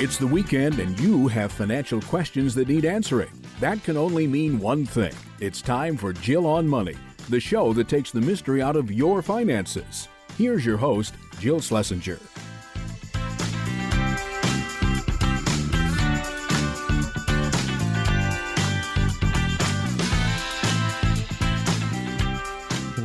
It's the weekend and you have financial questions that need answering. That can only mean one thing. It's time for Jill on Money, the show that takes the mystery out of your finances. Here's your host, Jill Schlesinger.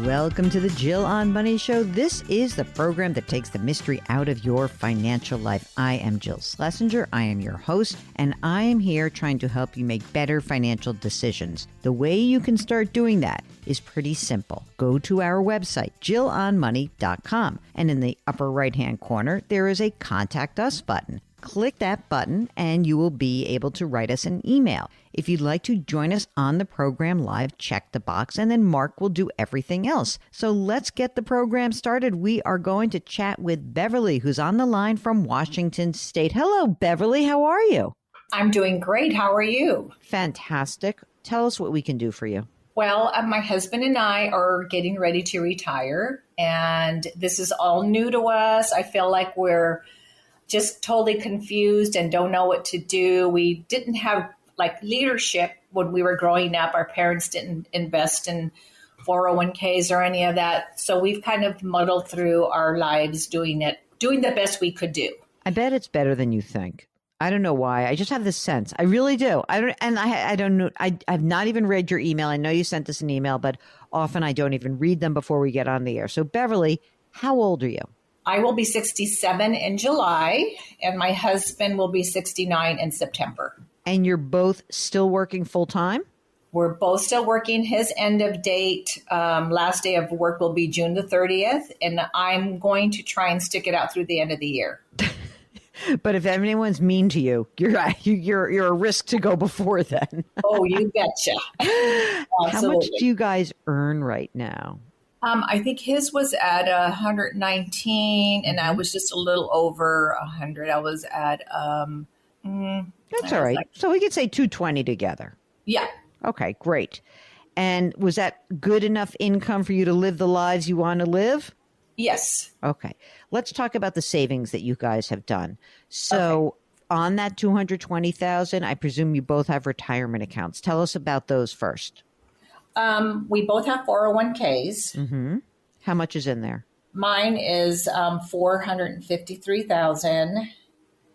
Welcome to the Jill on Money Show. This is the program that takes the mystery out of your financial life. I am Jill Schlesinger. I am your host, and I am here trying to help you make better financial decisions. The way you can start doing that is pretty simple. Go to our website, jillonmoney.com, and in the upper right-hand corner, there is a Contact Us button. Click that button and you will be able to write us an email. If you'd like to join us on the program live, check the box and then Mark will do everything else. So let's get the program started. We are going to chat with Beverly, who's on the line from Washington State. Hello, Beverly. How are you? I'm doing great. How are you? Fantastic. Tell us what we can do for you. Well, my husband and I are getting ready to retire, and this is all new to us. I feel like we're just totally confused and don't know what to do. We didn't have leadership when we were growing up. Our parents didn't invest in 401ks or any of that. So we've kind of muddled through our lives doing the best we could do. I bet it's better than you think. I don't know why. I just have this sense. I really do. I don't know. I've not even read your email. I know you sent us an email, but often I don't even read them before we get on the air. So Beverly, how old are you? I will be 67 in July, and my husband will be 69 in September. And you're both still working full-time? We're both still working. His end of date, last day of work will be June the 30th, and I'm going to try and stick it out through the end of the year. But if anyone's mean to you, you're a risk to go before then. Oh, you betcha. How much do you guys earn right now? I think his was at 119, and I was just a little over 100. I was at that's all right. So we could say 220 together. Yeah. Okay, great. And was that good enough income for you to live the lives you want to live? Yes. Okay. Let's talk about the savings that you guys have done. So on that 220,000, I presume you both have retirement accounts. Tell us about those first. We both have 401ks. Mm-hmm. How much is in there? Mine is 453,000.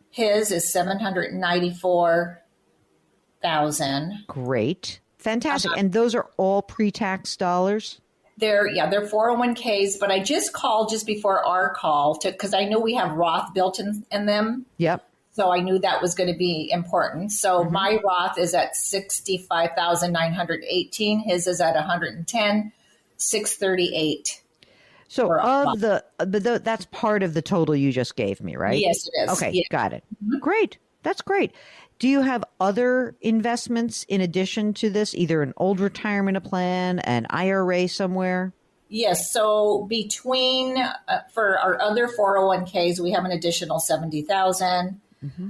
His is 794,000. Great. Fantastic. And those are all pre-tax dollars? They're 401ks, but I just called just before our call because I know we have Roth built in them. Yep. So I knew that was going to be important. So my Roth is at 65,918. His is at 110,638. So that's part of the total you just gave me, right? Yes, it is. Okay, yeah. Got it. Mm-hmm. Great. That's great. Do you have other investments in addition to this, either an old retirement plan, an IRA somewhere? Yes. So between for our other 401ks, we have an additional 70,000. Mm-hmm.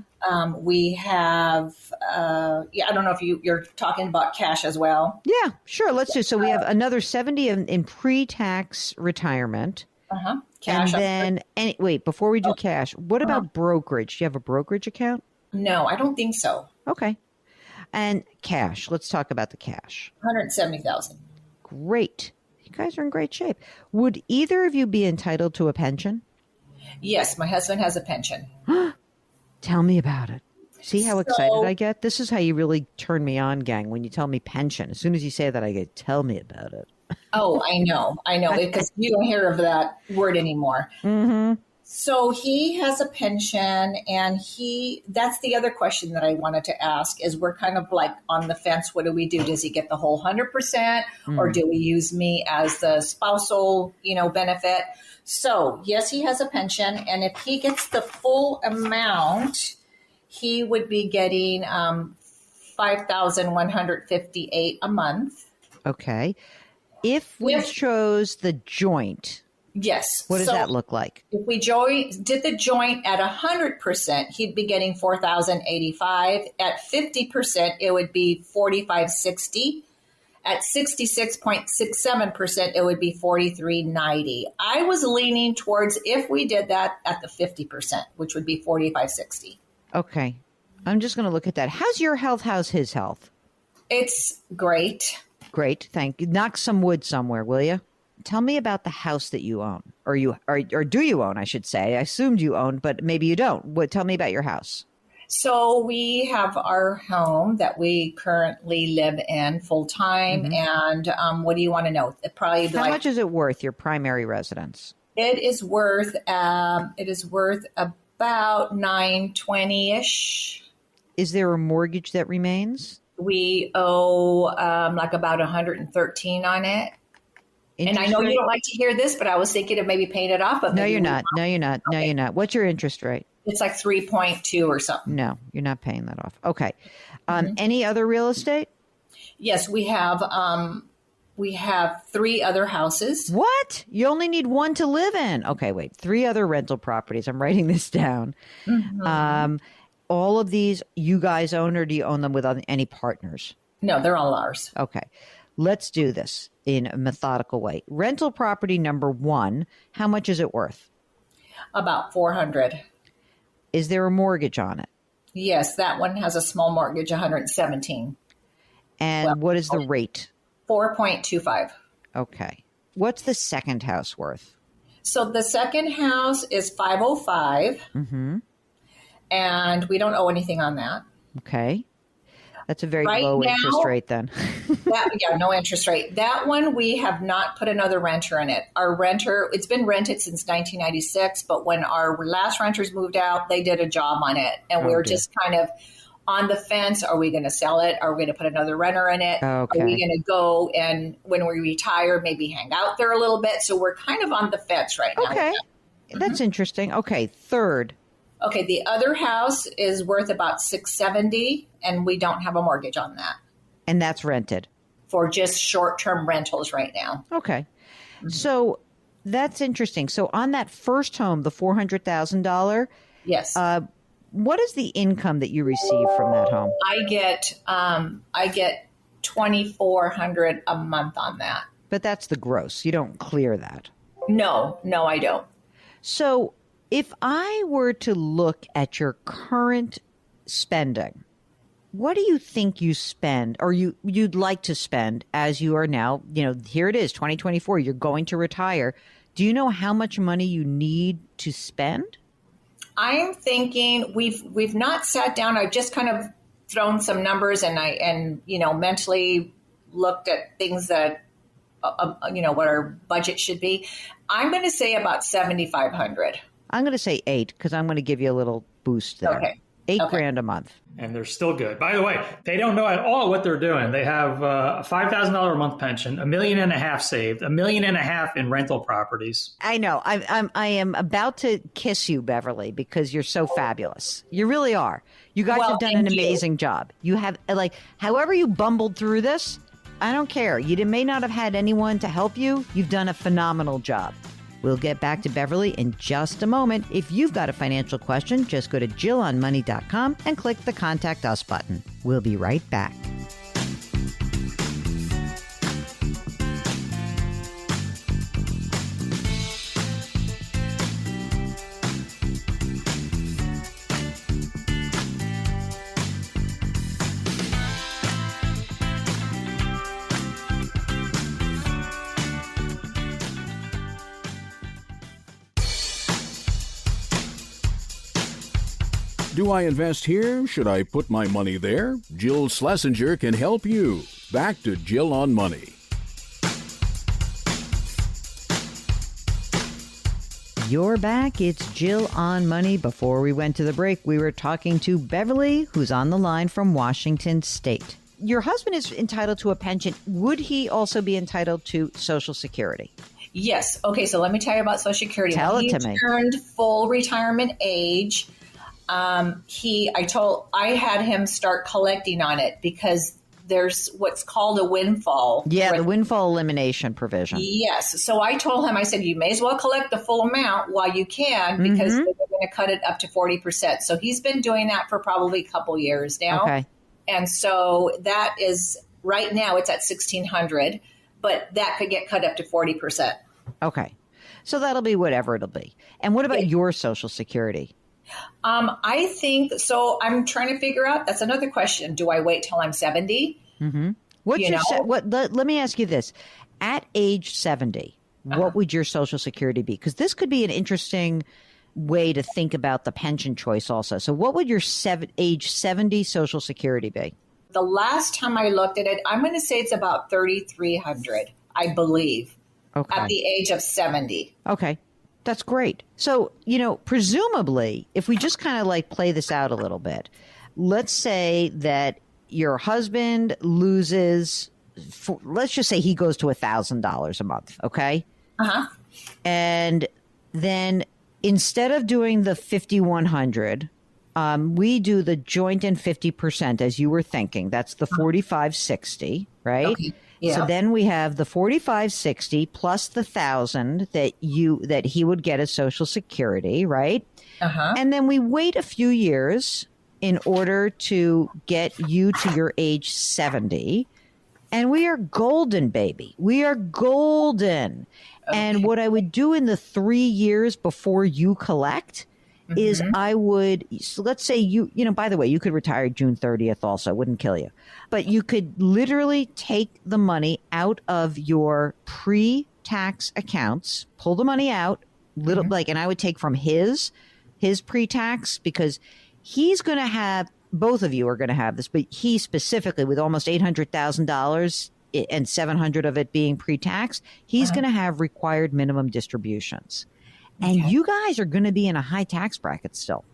We have, I don't know if you're talking about cash as well. Yeah, sure. Let's do. So we have another 70 in pre-tax retirement. Cash. And then, wait, before we do cash, what about brokerage? Do you have a brokerage account? No, I don't think so. Okay. And cash. Let's talk about the cash. 170,000. Great. You guys are in great shape. Would either of you be entitled to a pension? Yes, my husband has a pension. Tell me about it. See how excited I get? This is how you really turn me on, gang, when you tell me pension. As soon as you say that, I get, tell me about it. Oh, I know, because you don't hear of that word anymore. Mm-hmm. So he has a pension, and that's the other question that I wanted to ask is we're kind of like on the fence. What do we do? Does he get the whole 100% or do we use me as the spousal, benefit? So yes, he has a pension, and if he gets the full amount, he would be getting $5,158 a month. Okay. If we chose the joint, yes. What does that look like? If we did the joint at 100%, he'd be getting $4,085. At 50%, it would be $4,560. At 66.67%, it would be $4,390. I was leaning towards if we did that at the 50%, which would be $4,560. Okay. I'm just going to look at that. How's your health? How's his health? It's great. Great. Thank you. Knock some wood somewhere, will you? Tell me about the house that you own, or do you own, I should say. I assumed you owned, but maybe you don't. Tell me about your house. So we have our home that we currently live in full time. And what do you want to know? Probably How much is it worth, your primary residence? It is worth about $920-ish. Is there a mortgage that remains? We owe like about $113 on it. And I know you don't like to hear this, but I was thinking of maybe paying it off. But No, you're not. No, you're not. No, you're not. What's your interest rate? It's like 3.2 or something. No, you're not paying that off. Okay. Any other real estate? Yes, we have 3 other houses. What? You only need one to live in. Okay, wait. 3 other rental properties. I'm writing this down. All of these you guys own, or do you own them with any partners? No, they're all ours. Okay. Let's do this in a methodical way. Rental property number 1, how much is it worth? About $400. Is there a mortgage on it? Yes, that one has a small mortgage, $117. And what is the rate? 4.25. Okay. What's the second house worth? So the second house is 505. And we don't owe anything on that. Okay. That's a very low interest rate then. No interest rate. That one, we have not put another renter in it. Our renter, it's been rented since 1996, but when our last renters moved out, they did a job on it. And we were just kind of on the fence. Are we going to sell it? Are we going to put another renter in it? Okay. Are we going to go and when we retire, maybe hang out there a little bit? So we're kind of on the fence right now. Okay. That's interesting. Okay. Third. Okay, the other house is worth about $670, and we don't have a mortgage on that. And that's rented? For just short-term rentals right now. Okay. So that's interesting. So on that first home, the $400,000. Yes. What is the income that you receive from that home? I get $2,400 a month on that. But that's the gross. You don't clear that. No, I don't. So if I were to look at your current spending, what do you think you spend or you'd like to spend as you are now, here it is, 2024, you're going to retire. Do you know how much money you need to spend? I'm thinking we've not sat down. I've just kind of thrown some numbers and mentally looked at things that, what our budget should be. I'm going to say about $7,500. I'm going to say 8 because I'm going to give you a little boost there. Okay. $8,000 a month. And they're still good. By the way, they don't know at all what they're doing. They have a $5,000 a month pension, $1.5 million saved, $1.5 million in rental properties. I know. I am about to kiss you, Beverly, because you're so fabulous. You really are. You guys have done an amazing job. You have, however you bumbled through this, I don't care. You may not have had anyone to help you. You've done a phenomenal job. We'll get back to Beverly in just a moment. If you've got a financial question, just go to JillOnMoney.com and click the Contact Us button. We'll be right back. Do I invest here? Should I put my money there? Jill Schlesinger can help you. Back to Jill on Money. You're back. It's Jill on Money. Before we went to the break, we were talking to Beverly, who's on the line from Washington State. Your husband is entitled to a pension. Would he also be entitled to Social Security? Yes. Okay, so let me tell you about Social Security. Tell it to me. He turned full retirement age. I had him start collecting on it because there's what's called a windfall. Yeah, the windfall elimination provision. Yes. So I told him, I said, you may as well collect the full amount while you can because they're going to cut it up to 40%. So he's been doing that for probably a couple years now. Okay. And so that is right now it's at $1,600, but that could get cut up to 40%. Okay. So that'll be whatever it'll be. And what about your Social Security? I think so. I'm trying to figure out. That's another question. Do I wait till I'm 70? What's You your know? let me ask you this. At age 70, what would your Social Security be? Because this could be an interesting way to think about the pension choice also. So what would your age 70 Social Security be? The last time I looked at it, I'm going to say it's about 3,300, I believe, Okay. at the age of 70. Okay. That's great. So, presumably, if we just kind of like play this out a little bit, let's say that your husband loses, let's just say he goes to $1,000 a month. Okay. And then instead of doing the 5,100, we do the joint and 50%, as you were thinking. That's the 4560, right? Okay. Yeah. So then we have the 4560 plus the 1,000 that he would get as Social Security, right? And then we wait a few years in order to get you to your age 70. And we are golden, baby. We are golden. Okay. And what I would do in the 3 years before you collect is I would, so let's say by the way, you could retire June 30th also, wouldn't kill you. But you could literally take the money out of your pre-tax accounts, pull the money out, and I would take from his pre-tax, because he's going to have, both of you are going to have this, but he specifically with almost $800,000 and 700 of it being pre-tax, he's going to have required minimum distributions. And you guys are going to be in a high tax bracket still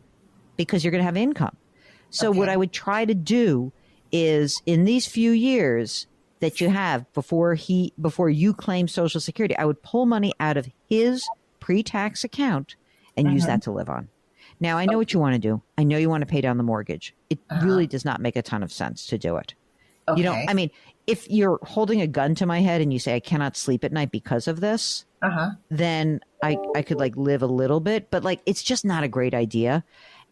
because you're going to have income. So what I would try to do is in these few years that you have before you claim Social Security, I would pull money out of his pre-tax account and use that to live on. Now, I know what you want to do. I know you want to pay down the mortgage. It really does not make a ton of sense to do it. Okay. If you're holding a gun to my head and you say, I cannot sleep at night because of this, then I could live a little bit, but it's just not a great idea.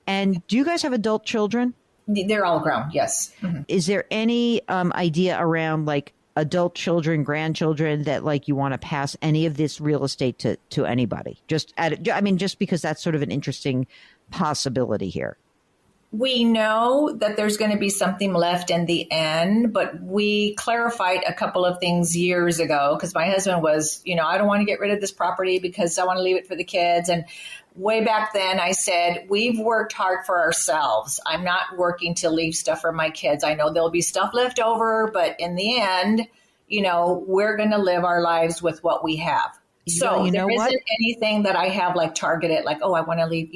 And do you guys have adult children? They're all grown. Yes. Is there any idea around adult children, grandchildren that you want to pass any of this real estate to anybody? Just because that's sort of an interesting possibility here. We know that there's going to be something left in the end, but we clarified a couple of things years ago because my husband was, I don't want to get rid of this property because I want to leave it for the kids. And way back then I said, we've worked hard for ourselves. I'm not working to leave stuff for my kids. I know there'll be stuff left over, but in the end, we're going to live our lives with what we have. So there isn't anything that I have targeted, I want to leave,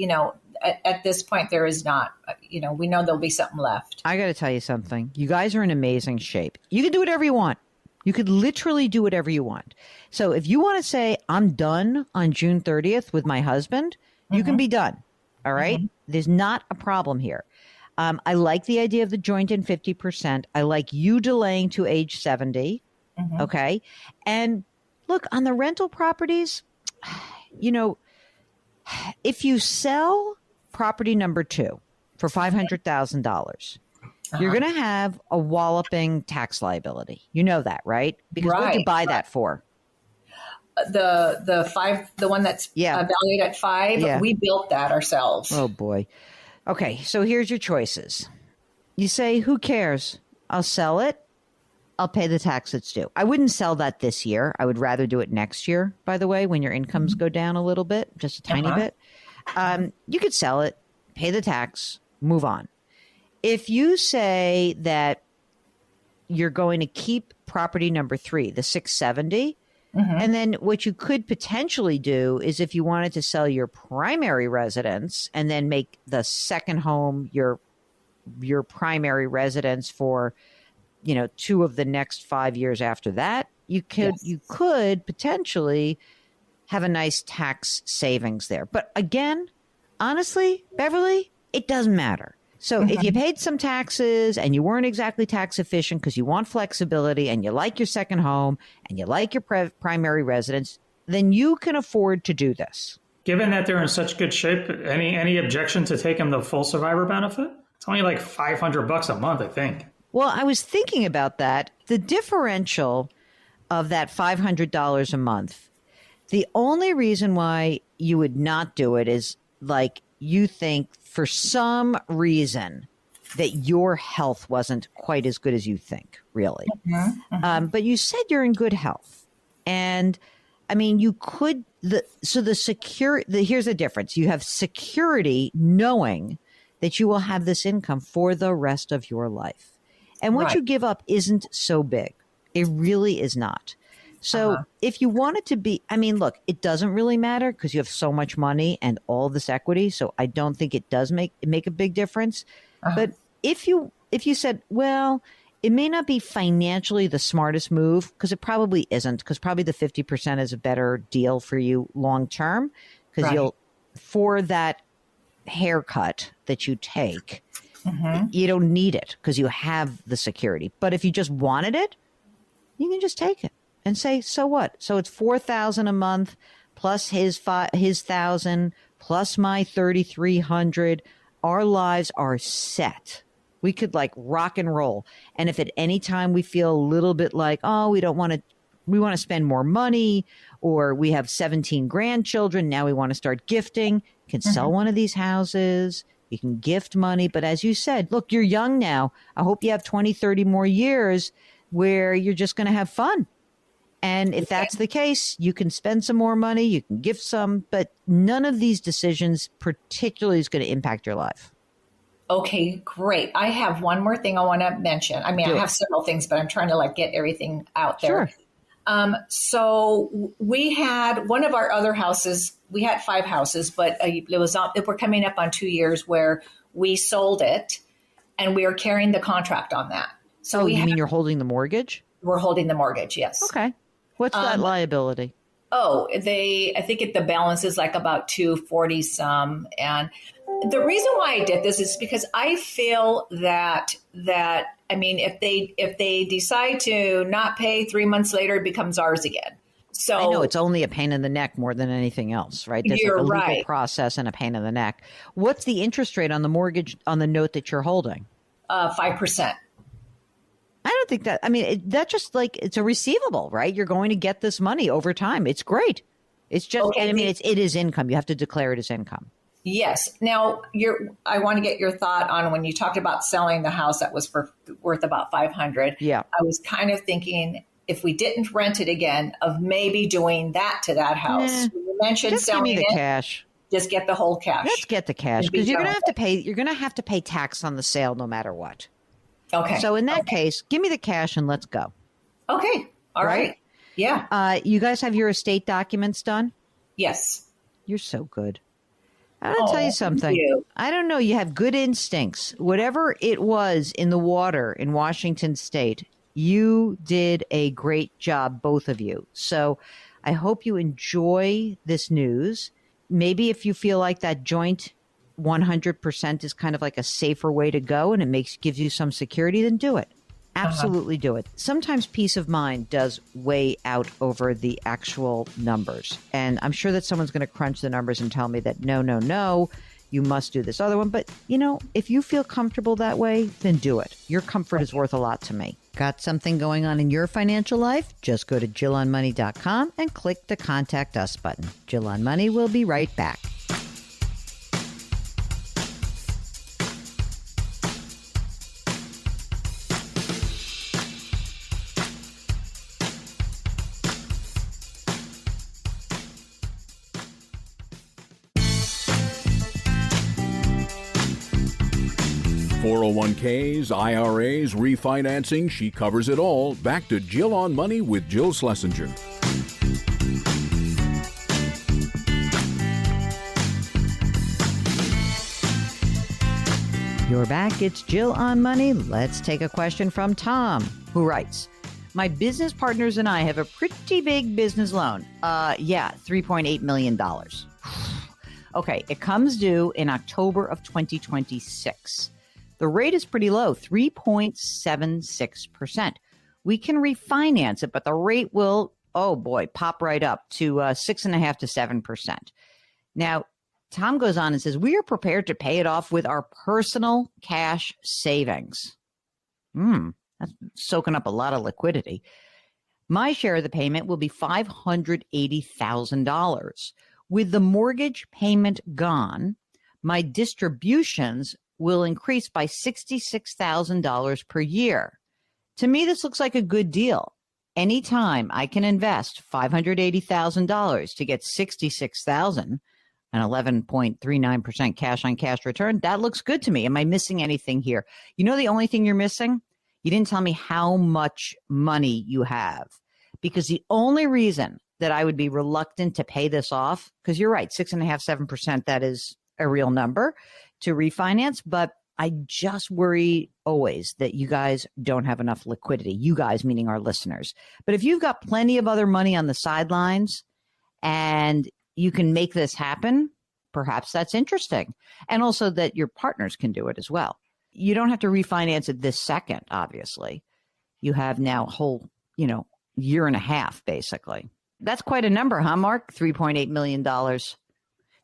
at this point, there is not. We know there'll be something left. I got to tell you something. You guys are in amazing shape. You can do whatever you want. You could literally do whatever you want. So if you want to say, I'm done on June 30th with my husband, you can be done. All right? There's not a problem here. I like the idea of the joint and 50%. I like you delaying to age 70. Okay? And look, on the rental properties, if you sell property number 2 for $500,000, you're going to have a walloping tax liability. You know that, right? Because what did you buy that for? The one that's valued at 5. We built that ourselves. Oh boy. Okay, so here's your choices. You say, who cares? I'll sell it. I'll pay the tax that's due. I wouldn't sell that this year. I would rather do it next year, by the way, when your incomes go down a little bit, just a tiny bit. You could sell it, pay the tax, move on. If you say that you're going to keep property number 3, the 670, and then what you could potentially do is if you wanted to sell your primary residence and then make the second home your primary residence for 2 of the next 5 years after that, you could potentially have a nice tax savings there. But again, honestly, Beverly, it doesn't matter. So if you paid some taxes and you weren't exactly tax efficient because you want flexibility and you like your second home and you like your primary residence, then you can afford to do this. Given that they're in such good shape, any objection to taking the full survivor benefit? It's only $500 a month, I think. Well, I was thinking about that. The differential of that $500 a month, the only reason why you would not do it is you think for some reason that your health wasn't quite as good as you think, really. But you said you're in good health. And I mean, you could, here's the difference. You have security knowing that you will have this income for the rest of your life. And what you give up isn't so big. It really is not. So if you want it to be, I mean, look, it doesn't really matter because you have so much money and all this equity. So I don't think it does make a big difference. But if you said, well, it may not be financially the smartest move, because it probably isn't, because probably the 50% is a better deal for you long term, because for that haircut that you take, you don't need it because you have the security. But if you just wanted it, you can just take it and say, so what? So it's $4,000 a month plus his $1,000 plus my $3,300. Our lives are set. We could like rock and roll. And if at any time we feel a little bit like, oh, we want to spend more money, or we have 17 grandchildren, now we want to start gifting, you can sell one of these houses, you can gift money. But as you said, look, you're young now. I hope you have 20, 30 more years where you're just going to have fun. And if that's the case, you can spend some more money, you can gift some, but none of these decisions particularly is going to impact your life. Okay, great. I have one more thing I want to mention. I mean, I have several things, but I'm trying to like get everything out there. Sure. So we had one of our other houses, we had 5 houses, but we're coming up on 2 years where we sold it and we are carrying the contract on that. So you mean you're holding the mortgage? We're holding the mortgage, yes. Okay. What's that liability? I think the balance is like about 240 some. And the reason why I did this is because I feel that I mean, if they decide to not pay 3 months later, it becomes ours again. So I know it's only a pain in the neck more than anything else, right? There's like a legal process and a pain in the neck. What's the interest rate on the mortgage on the note that you're holding? 5%. I don't think that, I mean, that just like, it's a receivable, right? You're going to get this money over time. It's great. It's just, I mean, it is income. You have to declare it as income. Yes. Now, I want to get your thought on when you talked about selling the house that was worth about $500. Yeah. I was kind of thinking if we didn't rent it again, of maybe doing that to that house. You mentioned just selling give me the cash. Just get the whole cash. Let's get the cash because you're going to have to pay tax on the sale no matter what. Okay. So in that case, give me the cash and let's go. Okay. All right. Yeah. You guys have your estate documents done? Yes. You're so good. I want to tell you something. I don't know. You have good instincts. Whatever it was in the water in Washington State, you did a great job, both of you. So I hope you enjoy this news. Maybe if you feel like that joint 100% is kind of like a safer way to go and it gives you some security, then do it. Absolutely do it. Sometimes peace of mind does weigh out over the actual numbers. And I'm sure that someone's going to crunch the numbers and tell me that no, you must do this other one. But, if you feel comfortable that way, then do it. Your comfort is worth a lot to me. Got something going on in your financial life? Just go to JillOnMoney.com and click the Contact Us button. Jill on Money will be right back. .401ks, IRAs, refinancing, she covers it all. Back to Jill on Money with Jill Schlesinger. You're back. It's Jill on Money. Let's take a question from Tom, who writes, my business partners and I have a pretty big business loan. $3.8 million. Okay, it comes due in October of 2026. The rate is pretty low, 3.76%. We can refinance it, but the rate will, pop right up to 6.5% to 7%. Now, Tom goes on and says, we are prepared to pay it off with our personal cash savings. That's soaking up a lot of liquidity. My share of the payment will be $580,000. With the mortgage payment gone, my distributions will increase by $66,000 per year. To me, this looks like a good deal. Anytime I can invest $580,000 to get $66,000, an 11.39% cash on cash return, that looks good to me. Am I missing anything here? You know, the only thing you're missing? You didn't tell me how much money you have, because the only reason that I would be reluctant to pay this off, because you're right, 6.5%, 7%, that is a real number to refinance. But I just worry always that you guys don't have enough liquidity, you guys meaning our listeners. But if you've got plenty of other money on the sidelines and you can make this happen, perhaps that's interesting. And also that your partners can do it as well. You don't have to refinance it this second, obviously. You have now a whole, year and a half, basically. That's quite a number, huh, Mark? $3.8 million.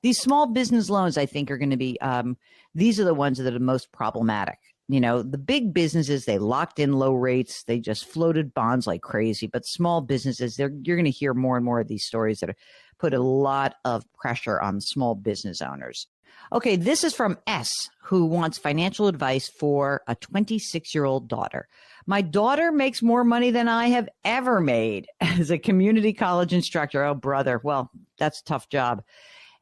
These small business loans, I think, are going to be, these are the ones that are the most problematic. The big businesses, they locked in low rates. They just floated bonds like crazy. But small businesses, you're going to hear more and more of these stories that put a lot of pressure on small business owners. Okay, this is from S, who wants financial advice for a 26-year-old daughter. My daughter makes more money than I have ever made as a community college instructor. Oh, brother. Well, that's a tough job.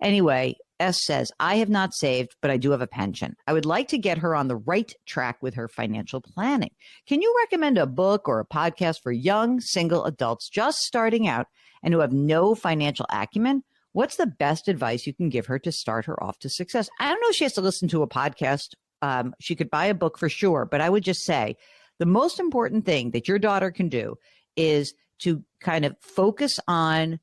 Anyway, S says, I have not saved, but I do have a pension. I would like to get her on the right track with her financial planning. Can you recommend a book or a podcast for young single adults just starting out and who have no financial acumen? What's the best advice you can give her to start her off to success? I don't know if she has to listen to a podcast. She could buy a book for sure, but I would just say the most important thing that your daughter can do is to kind of focus on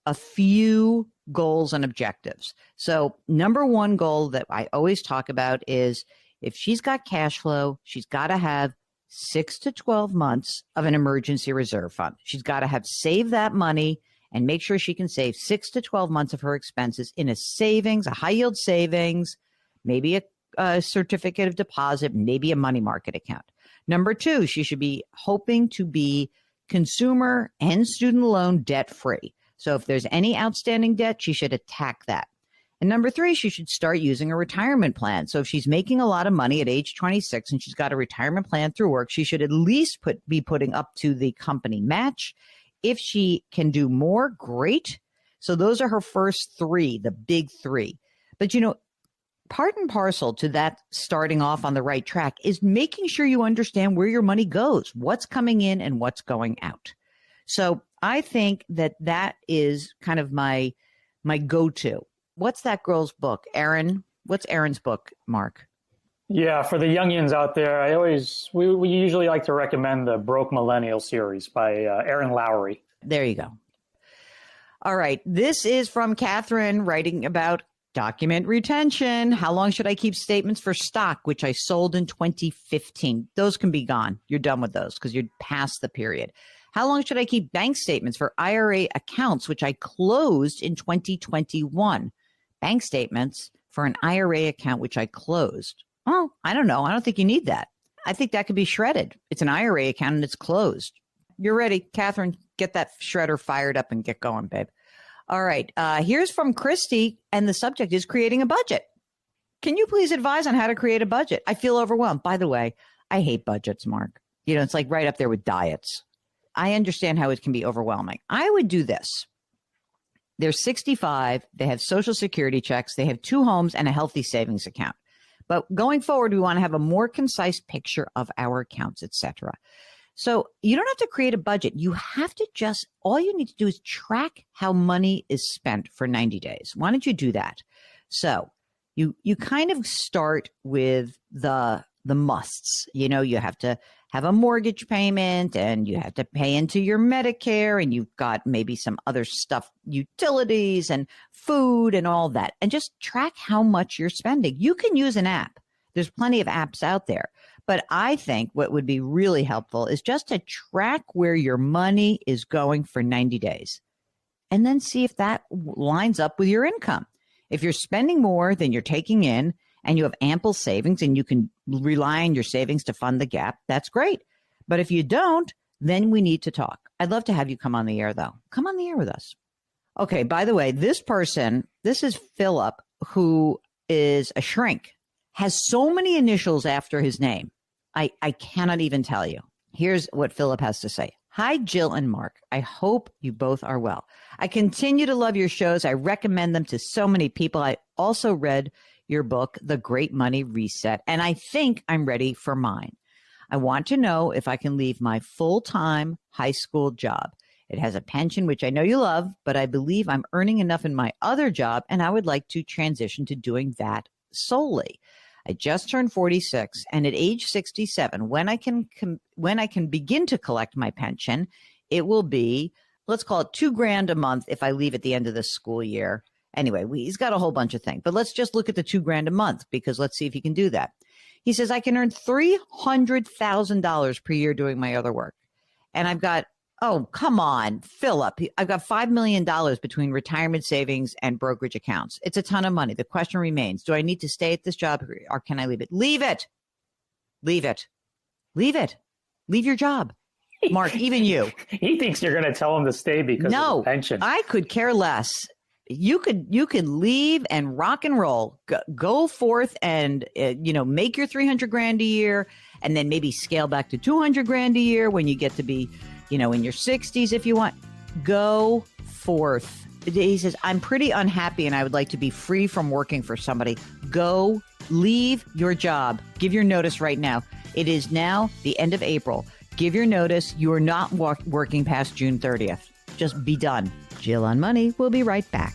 a few goals and objectives. So number one goal that I always talk about is if she's got cash flow, she's got to have 6 to 12 months of an emergency reserve fund. She's got to have saved that money and make sure she can save 6 to 12 months of her expenses in a savings, a high yield savings, maybe a certificate of deposit, maybe a money market account. Number two, she should be hoping to be consumer and student loan debt free. So if there's any outstanding debt, she should attack that. And number three, she should start using a retirement plan. So if she's making a lot of money at age 26 and she's got a retirement plan through work, she should at least be putting up to the company match. If she can do more, great. So those are her first three, the big three. But, part and parcel to that starting off on the right track is making sure you understand where your money goes, what's coming in and what's going out. So I think that is kind of my go-to. What's that girl's book? Erin? What's Erin's book, Mark? Yeah, for the youngins out there, we usually like to recommend the Broke Millennial series by Erin Lowry. There you go. All right. This is from Catherine writing about document retention. How long should I keep statements for stock, which I sold in 2015? Those can be gone. You're done with those because you're past the period. How long should I keep bank statements for IRA accounts, which I closed in 2021? Bank statements for an IRA account, which I closed. Oh, I don't know. I don't think you need that. I think that could be shredded. It's an IRA account and it's closed. You're ready. Catherine, get that shredder fired up and get going, babe. All right. Here's from Christy, and the subject is creating a budget. Can you please advise on how to create a budget? I feel overwhelmed. By the way, I hate budgets, Mark. It's like right up there with diets. I understand how it can be overwhelming. I would do this. They're 65. They have Social Security checks. They have 2 homes and a healthy savings account. But going forward, we want to have a more concise picture of our accounts, etc. So you don't have to create a budget. You have to all you need to do is track how money is spent for 90 days. Why don't you do that? So you kind of start with the musts. You have to have a mortgage payment and you have to pay into your Medicare and you've got maybe some other stuff, utilities and food and all that. And just track how much you're spending. You can use an app. There's plenty of apps out there. But I think what would be really helpful is just to track where your money is going for 90 days and then see if that lines up with your income. If you're spending more than you're taking in and you have ample savings and you can rely on your savings to fund the gap, that's great. But if you don't, then we need to talk. I'd love to have you come on the air, though. Come on the air with us. Okay, by the way, this is Philip, who is a shrink, has so many initials after his name. I cannot even tell you. Here's what Philip has to say. Hi, Jill and Mark. I hope you both are well. I continue to love your shows. I recommend them to so many people. I also read your book, The Great Money Reset, and I think I'm ready for mine. I want to know if I can leave my full-time high school job. It has a pension, which I know you love, but I believe I'm earning enough in my other job, and I would like to transition to doing that solely. I just turned 46, and at age 67, when I can begin to collect my pension, it will be, let's call it $2,000 a month if I leave at the end of the school year. Anyway, he's got a whole bunch of things, but let's just look at the $2,000 a month, because let's see if he can do that. He says, I can earn $300,000 per year doing my other work. And I've got, oh, come on, Philip, I've got $5 million between retirement savings and brokerage accounts. It's a ton of money. The question remains, do I need to stay at this job or can I leave it? Leave it. Leave it. Leave it. Leave your job. Mark, even you. He thinks you're going to tell him to stay because of the pension. I could care less. You could leave and rock and roll, go forth and, make your $300,000 a year and then maybe scale back to $200,000 a year when you get to be, in your 60s, if you want. Go forth. He says, I'm pretty unhappy and I would like to be free from working for somebody. Go leave your job. Give your notice right now. It is now the end of April. Give your notice. You are not working past June 30th. Just be done. Jill on Money. We'll be right back.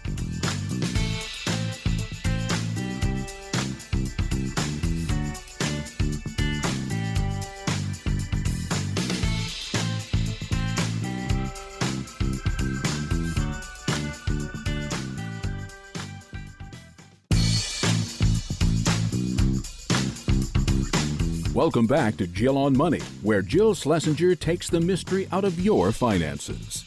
Welcome back to Jill on Money, where Jill Schlesinger takes the mystery out of your finances.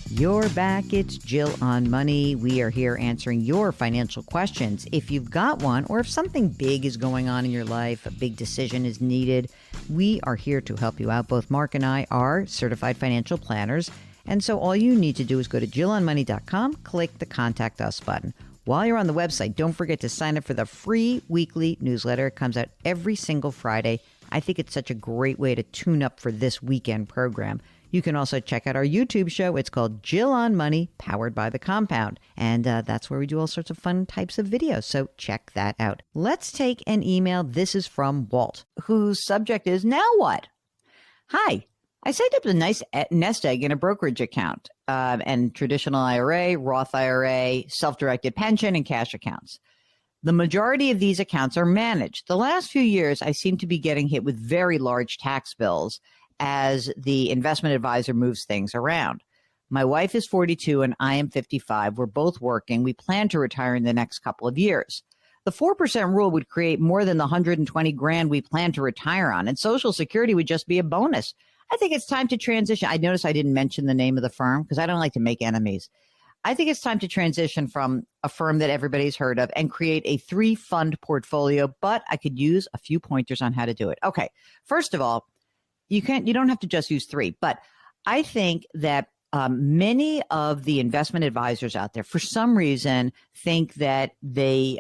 You're back. It's Jill on Money. We are here answering your financial questions. If you've got one, or if something big is going on in your life, a big decision is needed, we are here to help you out. Both Mark and I are certified financial planners. And so all you need to do is go to JillOnMoney.com, click the Contact Us button. While you're on the website, don't forget to sign up for the free weekly newsletter. It comes out every single Friday. I think it's such a great way to tune up for this weekend program. You can also check out our YouTube show. It's called Jill on Money, powered by The Compound. And that's where we do all sorts of fun types of videos. So check that out. Let's take an email. This is from Walt, whose subject is, now what? Hi. I saved up a nice nest egg in a brokerage account and traditional IRA, Roth IRA, self-directed pension, and cash accounts. The majority of these accounts are managed. The last few years, I seem to be getting hit with very large tax bills as the investment advisor moves things around. My wife is 42 and I am 55. We're both working. We plan to retire in the next couple of years. The 4% rule would create more than the $120,000 we plan to retire on, and Social Security would just be a bonus. I think it's time to transition. I noticed I didn't mention the name of the firm because I don't like to make enemies. I think it's time to transition from a firm that everybody's heard of and create a 3-fund portfolio, but I could use a few pointers on how to do it. Okay. First of all, you don't have to just use 3, but I think that many of the investment advisors out there, for some reason, think that they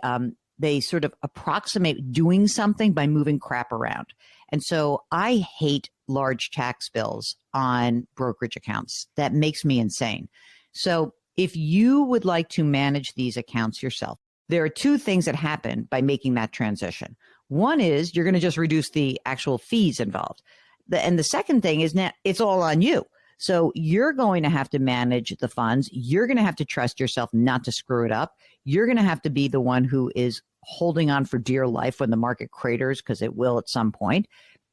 sort of approximate doing something by moving crap around. And so I hate large tax bills on brokerage accounts. That makes me insane. So if you would like to manage these accounts yourself, there are 2 things that happen by making that transition. One is you're going to just reduce the actual fees involved. And the second thing is that it's all on you. So you're going to have to manage the funds. You're going to have to trust yourself not to screw it up. You're going to have to be the one who is holding on for dear life when the market craters, because it will at some point.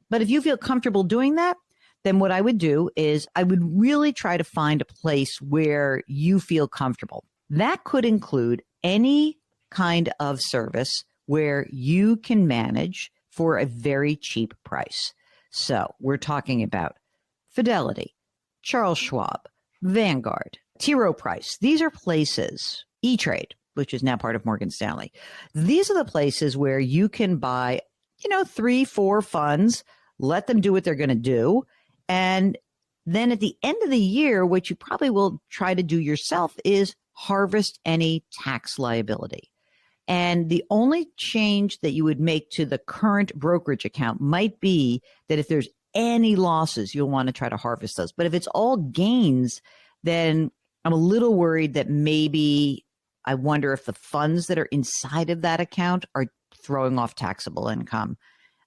But if you feel comfortable doing that, then what I would do is I would really try to find a place where you feel comfortable. That could include any kind of service where you can manage for a very cheap price. So we're talking about Fidelity, Charles Schwab, Vanguard, T. Rowe Price. These are places, E-Trade, which is now part of Morgan Stanley. These are the places where you can buy, 3, 4 funds, let them do what they're going to do. And Then at the end of the year, what you probably will try to do yourself is harvest any tax liability. And the only change that you would make to the current brokerage account might be that if there's any losses, you'll want to try to harvest those. But if it's all gains, then I'm a little worried that maybe I wonder if the funds that are inside of that account are throwing off taxable income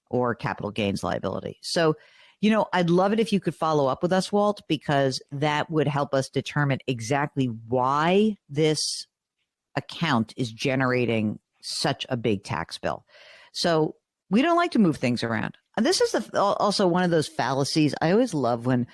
or capital gains liability. So, I'd love it if you could follow up with us, Walt, because that would help us determine exactly why this account is generating such a big tax bill. So we don't like to move things around. And this is also one of those fallacies. I always love when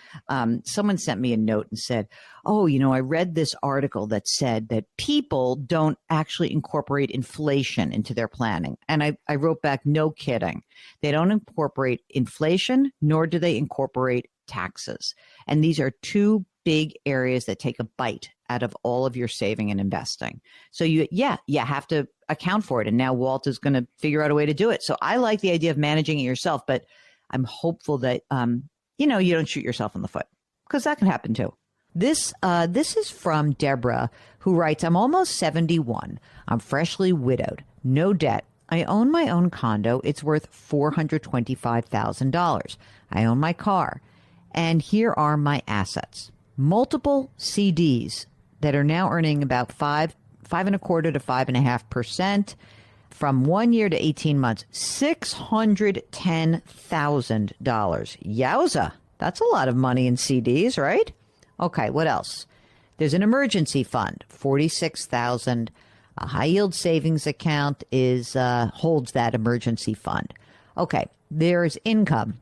someone sent me a note and said, oh, I read this article that said that people don't actually incorporate inflation into their planning. And I wrote back, no kidding. They don't incorporate inflation, nor do they incorporate taxes. And these are two big areas that take a bite out of all of your saving and investing. So you have to account for it. And now Walt is going to figure out a way to do it. So I like the idea of managing it yourself, but I'm hopeful that, you don't shoot yourself in the foot, because that can happen too. This is from Deborah, who writes, I'm almost 71. I'm freshly widowed, no debt. I own my own condo. It's worth $425,000. I own my car. And here are my assets. Multiple CDs that are now earning about 5.25% to 5.5% from 1 year to 18 months, $610,000. Yowza. That's a lot of money in CDs, right? Okay, what else? There's an emergency fund, $46,000. A high yield savings account holds that emergency fund. Okay, there's income,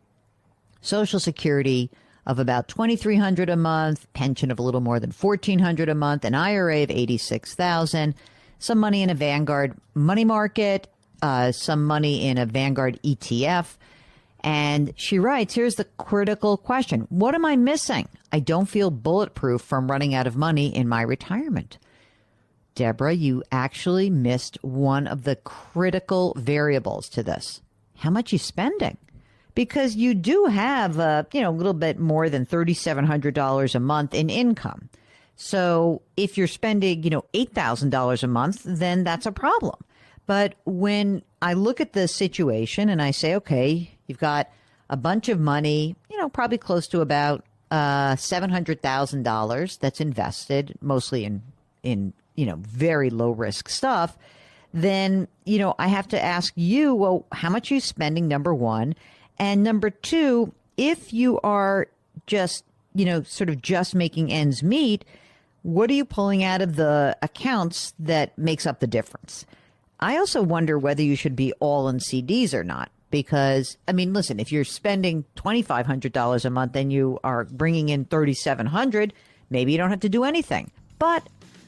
Social Security of about $2,300 a month, pension of a little more than $1,400 a month, an IRA of $86,000, some money in a Vanguard money market, some money in a Vanguard ETF. And she writes, here's the critical question. What am I missing? I don't feel bulletproof from running out of money in my retirement. Deborah, you actually missed one of the critical variables to this. How much you spending? Because you do have a little bit more than $3,700 a month in income. So if you're spending, $8,000 a month, then that's a problem. But when I look at the situation and I say, okay, you've got a bunch of money, probably close to about $700,000 that's invested, mostly in very low risk stuff, then, I have to ask you, well, how much are you spending, number one? And number two, if you are just, sort of just making ends meet, what are you pulling out of the accounts that makes up the difference? I also wonder whether you should be all in CDs or not, because, listen, if you're spending $2,500 a month and you are bringing in $3,700, maybe you don't have to do anything. But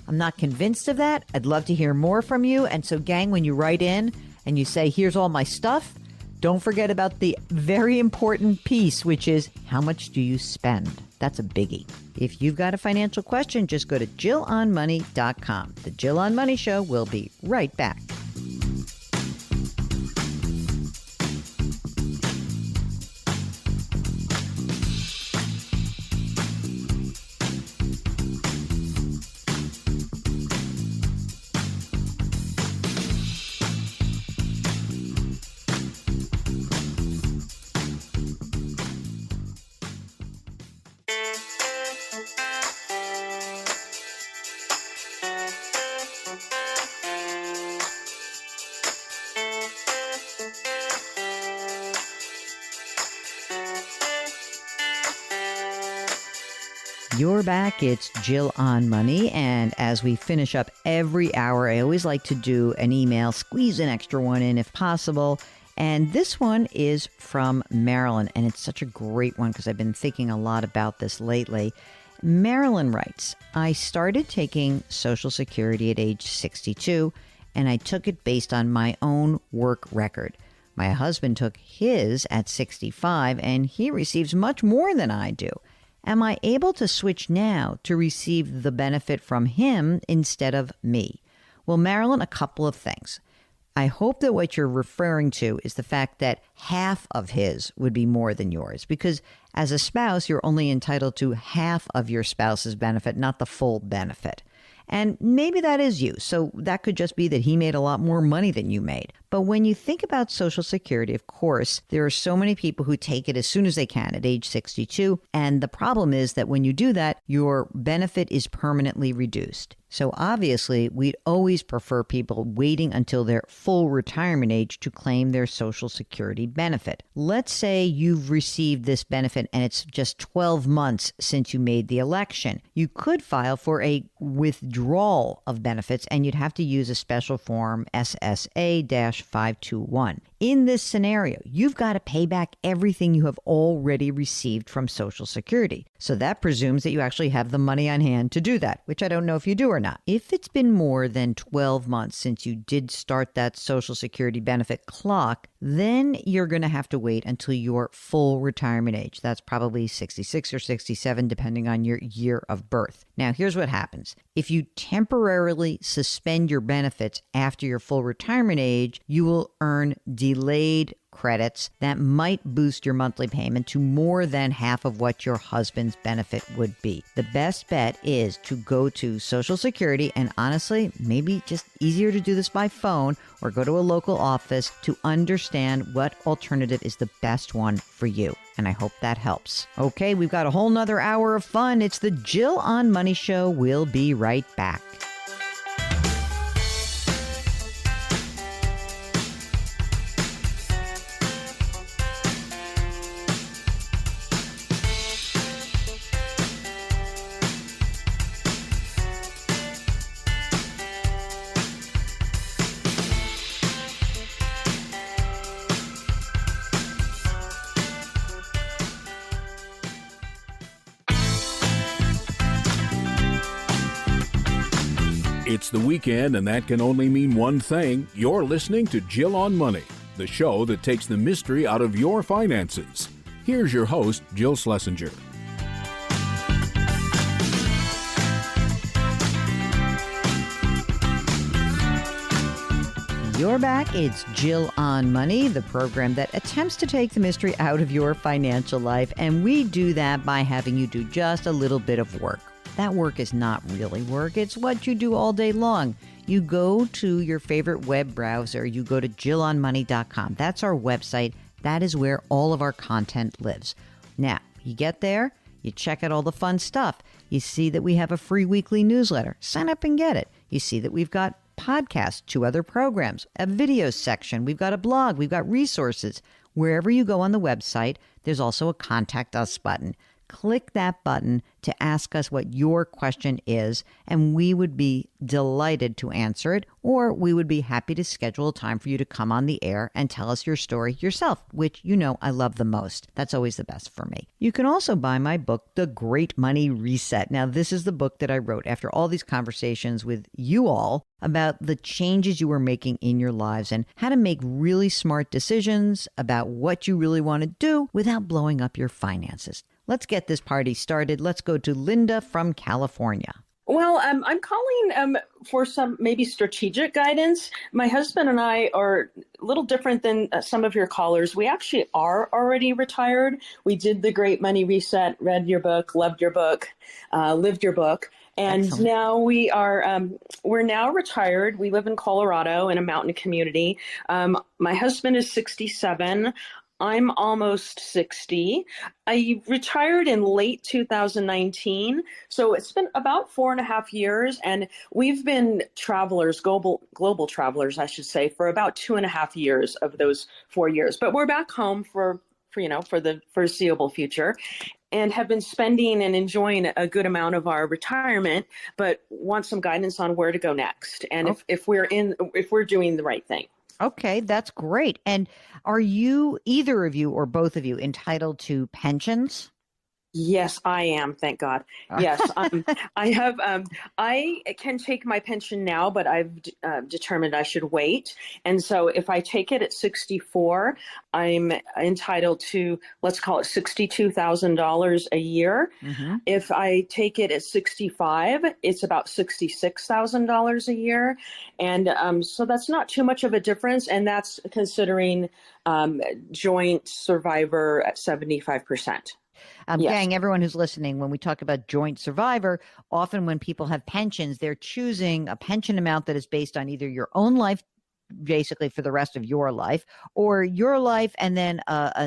I'm not convinced of that. I'd love to hear more from you. And so, gang, when you write in and you say, here's all my stuff, don't forget about the very important piece, which is how much do you spend? That's a biggie. If you've got a financial question, just go to JillOnMoney.com. The Jill on Money Show will be right back. You're back. It's Jill on Money. And as we finish up every hour, I always like to do an email, squeeze an extra one in if possible. And this one is from Marilyn. And it's such a great one because I've been thinking a lot about this lately. Marilyn writes, I started taking Social Security at age 62, and I took it based on my own work record. My husband took his at 65, and he receives much more than I do. Am I able to switch now to receive the benefit from him instead of me? Well, Marilyn, a couple of things. I hope that what you're referring to is the fact that half of his would be more than yours, because as a spouse, you're only entitled to half of your spouse's benefit, not the full benefit. And maybe that is you. So that could just be that he made a lot more money than you made. But when you think about Social Security, of course, there are so many people who take it as soon as they can at age 62. And the problem is that when you do that, your benefit is permanently reduced. So obviously, we'd always prefer people waiting until their full retirement age to claim their Social Security benefit. Let's say you've received this benefit and it's just 12 months since you made the election. You could file for a withdrawal of benefits and you'd have to use a special form SSA-521. In this scenario, you've got to pay back everything you have already received from Social Security. So that presumes that you actually have the money on hand to do that, which I don't know if you do or not. If it's been more than 12 months since you did start that Social Security benefit clock, then you're going to have to wait until your full retirement age. That's probably 66 or 67, depending on your year of birth. Now, here's what happens. If you temporarily suspend your benefits after your full retirement age, you will earn delayed credits that might boost your monthly payment to more than half of what your husband's benefit would be. The best bet is to go to Social Security, and honestly, maybe just easier to do this by phone or go to a local office to understand what alternative is the best one for you. And I hope that helps. Okay, we've got a whole nother hour of fun. It's the Jill on Money Show. We'll be right back. It's the weekend, and that can only mean one thing. You're listening to Jill on Money, the show that takes the mystery out of your finances. Here's your host, Jill Schlesinger. You're back. It's Jill on Money, the program that attempts to take the mystery out of your financial life. And we do that by having you do just a little bit of work. That work is not really work. It's what you do all day long. You go to your favorite web browser. You go to JillOnMoney.com. That's our website. That is where all of our content lives. Now, you get there. You check out all the fun stuff. You see that we have a free weekly newsletter. Sign up and get it. You see that we've got podcasts, 2 other programs, a video section. We've got a blog. We've got resources. Wherever you go on the website, there's also a Contact Us button. Click that button to ask us what your question is, and we would be delighted to answer it, or we would be happy to schedule a time for you to come on the air and tell us your story yourself, which you know I love the most. That's always the best for me. You can also buy my book, The Great Money Reset. Now, this is the book that I wrote after all these conversations with you all about the changes you were making in your lives and how to make really smart decisions about what you really want to do without blowing up your finances. Let's get this party started. Let's go to Linda from California. Well, I'm calling for some maybe strategic guidance. My husband and I are a little different than some of your callers. We actually are already retired. We did the Great Money Reset, read your book, loved your book, lived your book. And Excellent. now we're now retired. We live in Colorado in a mountain community. My husband is 67. I'm almost 60. I retired in late 2019. So it's been about 4.5 years, and we've been travelers, global travelers, I should say, for about 2.5 years of those 4 years. But we're back home for the foreseeable future, and have been spending and enjoying a good amount of our retirement, but want some guidance on where to go next, and if we're doing the right thing. Okay, that's great. And are you, either of you or both of you, entitled to pensions? Yes, I am. Thank God. Yes, I have. I can take my pension now, but I've determined I should wait. And so, if I take it at 64, I'm entitled to, let's call it $62,000 a year. Mm-hmm. If I take it at 65, it's about $66,000 a year, and so that's not too much of a difference. And that's considering joint survivor at 75%. Yes. Gang, everyone who's listening, when we talk about joint survivor, often when people have pensions, they're choosing a pension amount that is based on either your own life, basically for the rest of your life, or your life, and then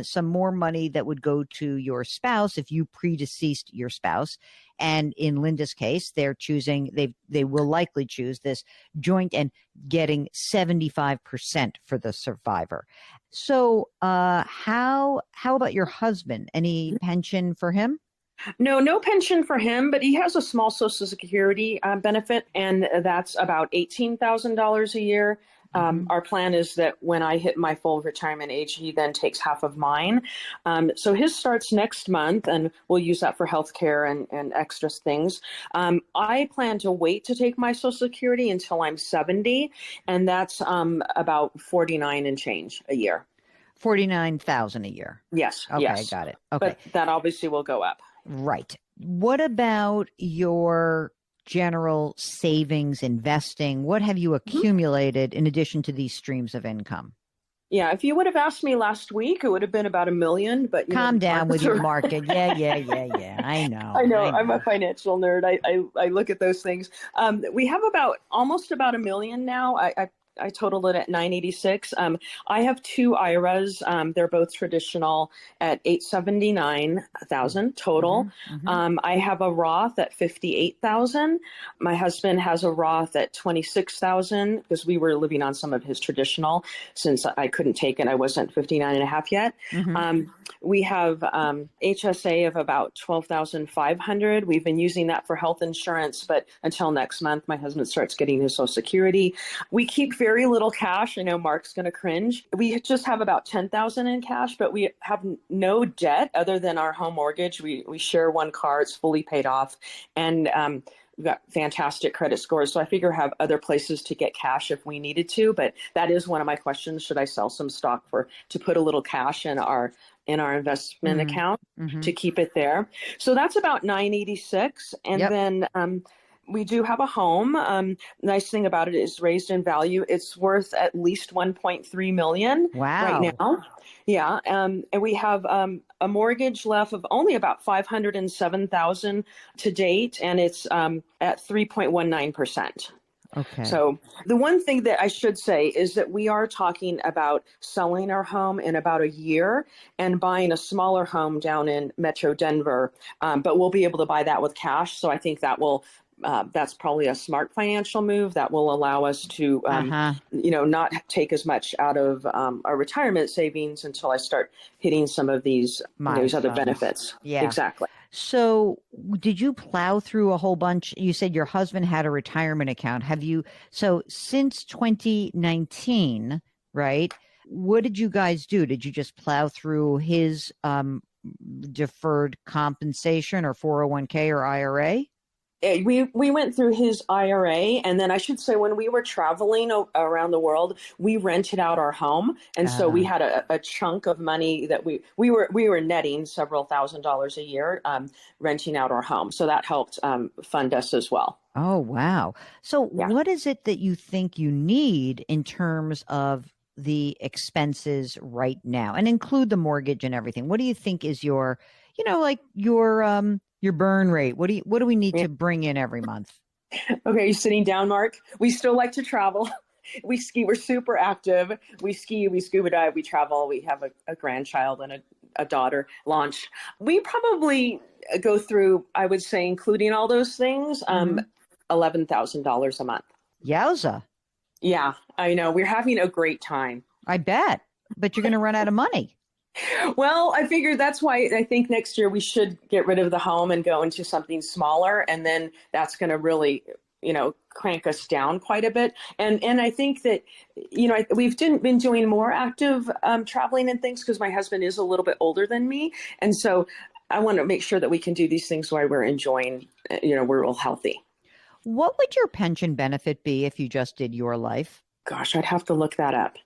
some more money that would go to your spouse if you predeceased your spouse. And in Linda's case, they're choosing, they will likely choose this joint and getting 75% for the survivor. So how about your husband? Any pension for him? No pension for him, but he has a small Social Security benefit, and that's about $18,000 a year. Our plan is that when I hit my full retirement age, he then takes half of mine. So his starts next month, and we'll use that for healthcare and extra things. I plan to wait to take my Social Security until I'm 70, and that's about 49 and change a year. 49,000 a year. Yes. Okay, yes. got it. Okay. But that obviously will go up. Right. What about your general savings, investing? What have you accumulated in addition to these streams of income? Yeah, if you would have asked me last week, it would have been about $1 million. But calm down with your market. Yeah. I know. I know. I'm a financial nerd. I look at those things. We have almost about $1 million now. I totaled it at 986. I have two IRAs. They're both traditional at 879,000 total. I have a Roth at 58,000. My husband has a Roth at 26,000 because we were living on some of his traditional since I couldn't take it. I wasn't 59 and a half yet. We have HSA of about 12,500. We've been using that for health insurance, but until next month, my husband starts getting his Social Security. We keep very little cash. I know Mark's going to cringe. We just have about 10,000 in cash, but we have no debt other than our home mortgage. We share one car. It's fully paid off. And we've got fantastic credit scores. So I figure have other places to get cash if we needed to. But that is one of my questions. Should I sell some stock to put a little cash in our investment account to keep it there? So that's about 986. And then we do have a home. Nice thing about it is raised in value. It's worth at least 1.3 million right now. Yeah. And we have a mortgage left of only about 507,000 to date, and it's at 3.19%. Okay. So the one thing that I should say is that we are talking about selling our home in about a year and buying a smaller home down in Metro Denver, but we'll be able to buy that with cash. So I think that will that's probably a smart financial move that will allow us to, not take as much out of our retirement savings until I start hitting some of these other benefits. Yeah, exactly. So did you plow through a whole bunch? You said your husband had a retirement account. So since 2019, right? What did you guys do? Did you just plow through his deferred compensation or 401k or IRA? We went through his IRA, and then I should say when we were traveling around the world, we rented out our home, and so we had a chunk of money that we were netting several $1,000s a year renting out our home, so that helped fund us as well. Oh wow! So what is it that you think you need in terms of the expenses right now, and include the mortgage and everything? What do you think is your burn rate? What do we need to bring in every month? Okay, you're sitting down, Mark. We still like to travel. We ski. We're super active. We ski. We scuba dive. We travel. We have a grandchild and a daughter. Launch. We probably go through, I would say, including all those things, $11,000 a month. Yowza. Yeah, I know. We're having a great time. I bet. But you're going to run out of money. Well, I figured that's why I think next year we should get rid of the home and go into something smaller. And then that's going to really, crank us down quite a bit. And I think that, we've been doing more active traveling and things because my husband is a little bit older than me. And so I want to make sure that we can do these things while we're enjoying, we're all healthy. What would your pension benefit be if you just did your life? Gosh, I'd have to look that up.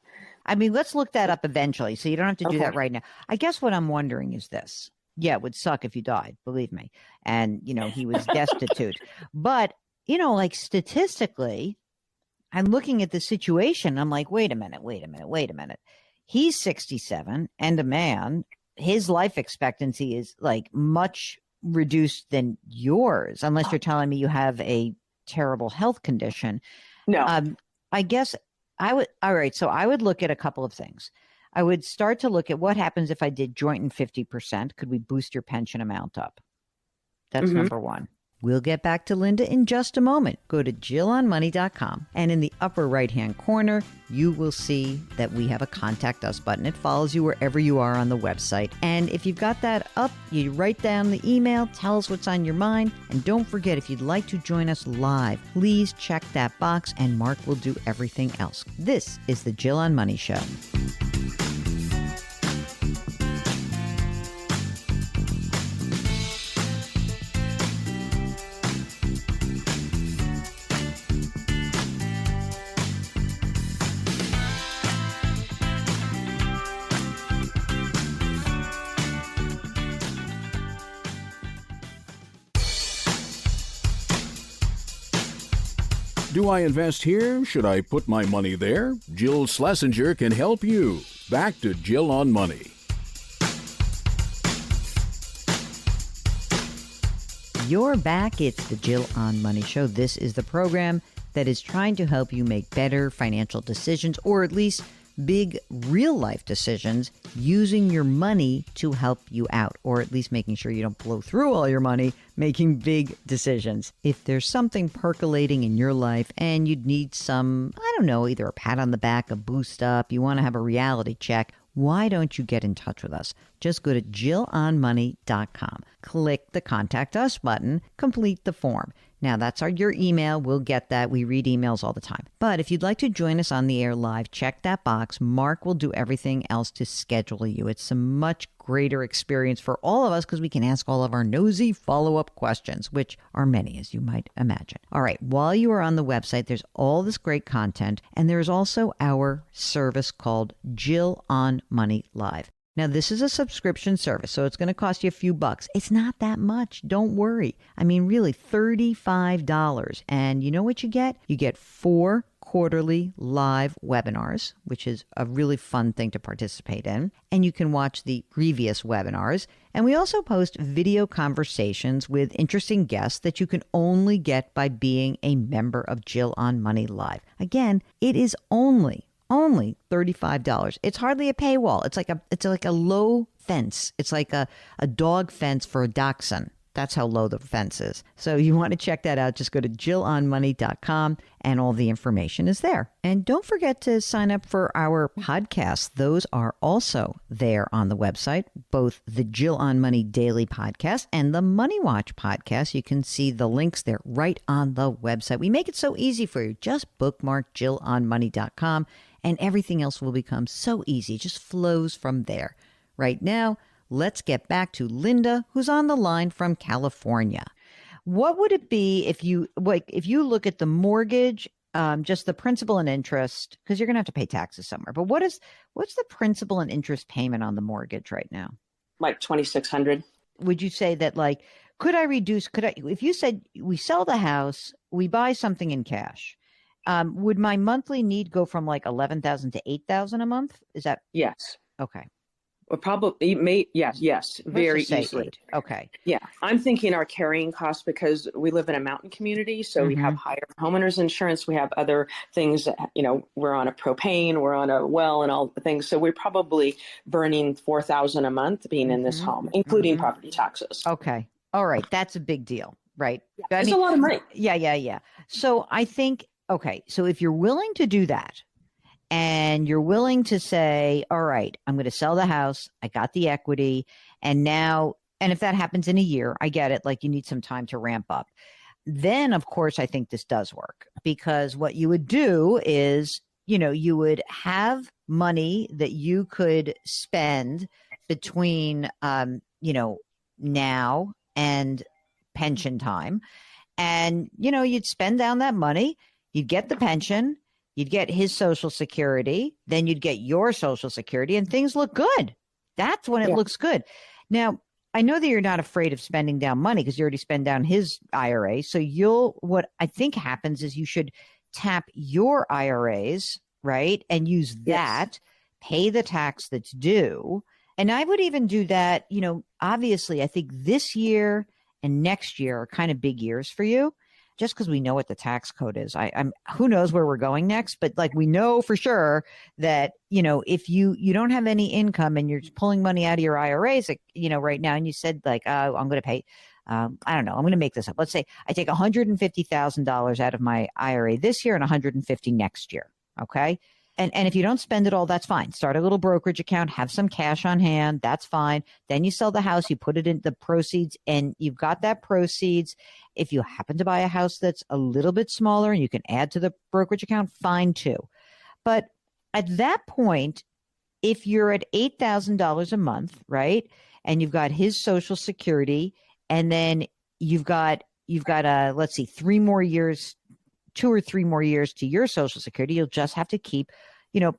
I mean, let's look that up eventually. So you don't have to do that right now. I guess what I'm wondering is this. Yeah, it would suck if you died, believe me. And, he was destitute. But, like statistically, I'm looking at the situation. I'm like, wait a minute. He's 67 and a man. His life expectancy is like much reduced than yours, unless you're telling me you have a terrible health condition. No. I guess I would. All right. So I would look at a couple of things. I would start to look at what happens if I did joint and 50%. Could we boost your pension amount up? That's number one. We'll get back to Linda in just a moment. Go to JillOnMoney.com, and in the upper right-hand corner, you will see that we have a Contact Us button. It follows you wherever you are on the website. And if you've got that up, you write down the email, tell us what's on your mind, and don't forget, if you'd like to join us live, please check that box, and Mark will do everything else. This is the Jill on Money Show. Do I invest here? Should I put my money there? Jill Schlesinger can help you. Back to Jill on Money. You're back. It's the Jill on Money Show. This is the program that is trying to help you make better financial decisions, or at least big real life decisions, using your money to help you out, or at least making sure you don't blow through all your money making big decisions. If there's something percolating in your life and you'd need some, I don't know, either a pat on the back, a boost up, you want to have a reality check, why don't you get in touch with us? Just go to JillOnMoney.com. Click the Contact Us button, complete the form. Now, that's your email. We'll get that. We read emails all the time. But if you'd like to join us on the air live, check that box. Mark will do everything else to schedule you. It's a much greater experience for all of us because we can ask all of our nosy follow-up questions, which are many, as you might imagine. All right, while you are on the website, there's all this great content, and there's also our service called Jill on Money Live. Now, this is a subscription service, so it's going to cost you a few bucks. It's not that much. Don't worry. I mean, really, $35. And you know what you get? You get 4 quarterly live webinars, which is a really fun thing to participate in. And you can watch the previous webinars. And we also post video conversations with interesting guests that you can only get by being a member of Jill on Money Live. Again, it is only $35. It's hardly a paywall. It's like a low fence. It's like a dog fence for a dachshund. That's how low the fence is. So you want to check that out. Just go to JillOnMoney.com and all the information is there. And don't forget to sign up for our podcasts. Those are also there on the website, both the Jill on Money Daily podcast and the Money Watch podcast. You can see the links there right on the website. We make it so easy for you. Just bookmark JillOnMoney.com and everything else will become so easy. It just flows from there. Right now, let's get back to Linda, who's on the line from California. What would it be if you look at the mortgage, just the principal and interest, because you're going to have to pay taxes somewhere. But what's the principal and interest payment on the mortgage right now? Like $2,600. Would you say that if you said we sell the house, we buy something in cash, would my monthly need go from like $11,000 to $8,000 a month? Is that? Yes. Okay. Or probably, yes, very easily. Okay. Yeah. I'm thinking our carrying costs, because we live in a mountain community, so we have higher homeowners insurance. We have other things, we're on a propane, we're on a well and all the things. So we're probably burning $4,000 a month being in this home, including property taxes. Okay. All right. That's a big deal, right? Yeah, it's a lot of money. Yeah. So I think, okay, so if you're willing to do that, and you're willing to say, all right, I'm going to sell the house. I got the equity. And if that happens in a year, I get it. Like, you need some time to ramp up. Then, of course, I think this does work, because what you would do is, you would have money that you could spend between, now and pension time. And, you'd spend down that money, you'd get the pension, you'd get his Social Security, then you'd get your Social Security, and things look good. That's when it looks good. Now, I know that you're not afraid of spending down money because you already spend down his IRA. So what I think happens is you should tap your IRAs, right? And use that, pay the tax that's due. And I would even do that, obviously, I think this year and next year are kind of big years for you, just because we know what the tax code is. I'm who knows where we're going next, but like we know for sure that, if you don't have any income and you're pulling money out of your IRAs, like, right now, and you said like, I'm going to pay, I don't know, I'm going to make this up. Let's say I take $150,000 out of my IRA this year and $150 next year. Okay. And if you don't spend it all, that's fine. Start a little brokerage account, have some cash on hand. That's fine. Then you sell the house, you put it in the proceeds, and you've got that proceeds. If you happen to buy a house that's a little bit smaller and you can add to the brokerage account, fine too. But at that point, if you're at $8,000 a month, right, and you've got his Social Security, and then you've got let's see, 2 or 3 more years to your Social Security, you'll just have to keep,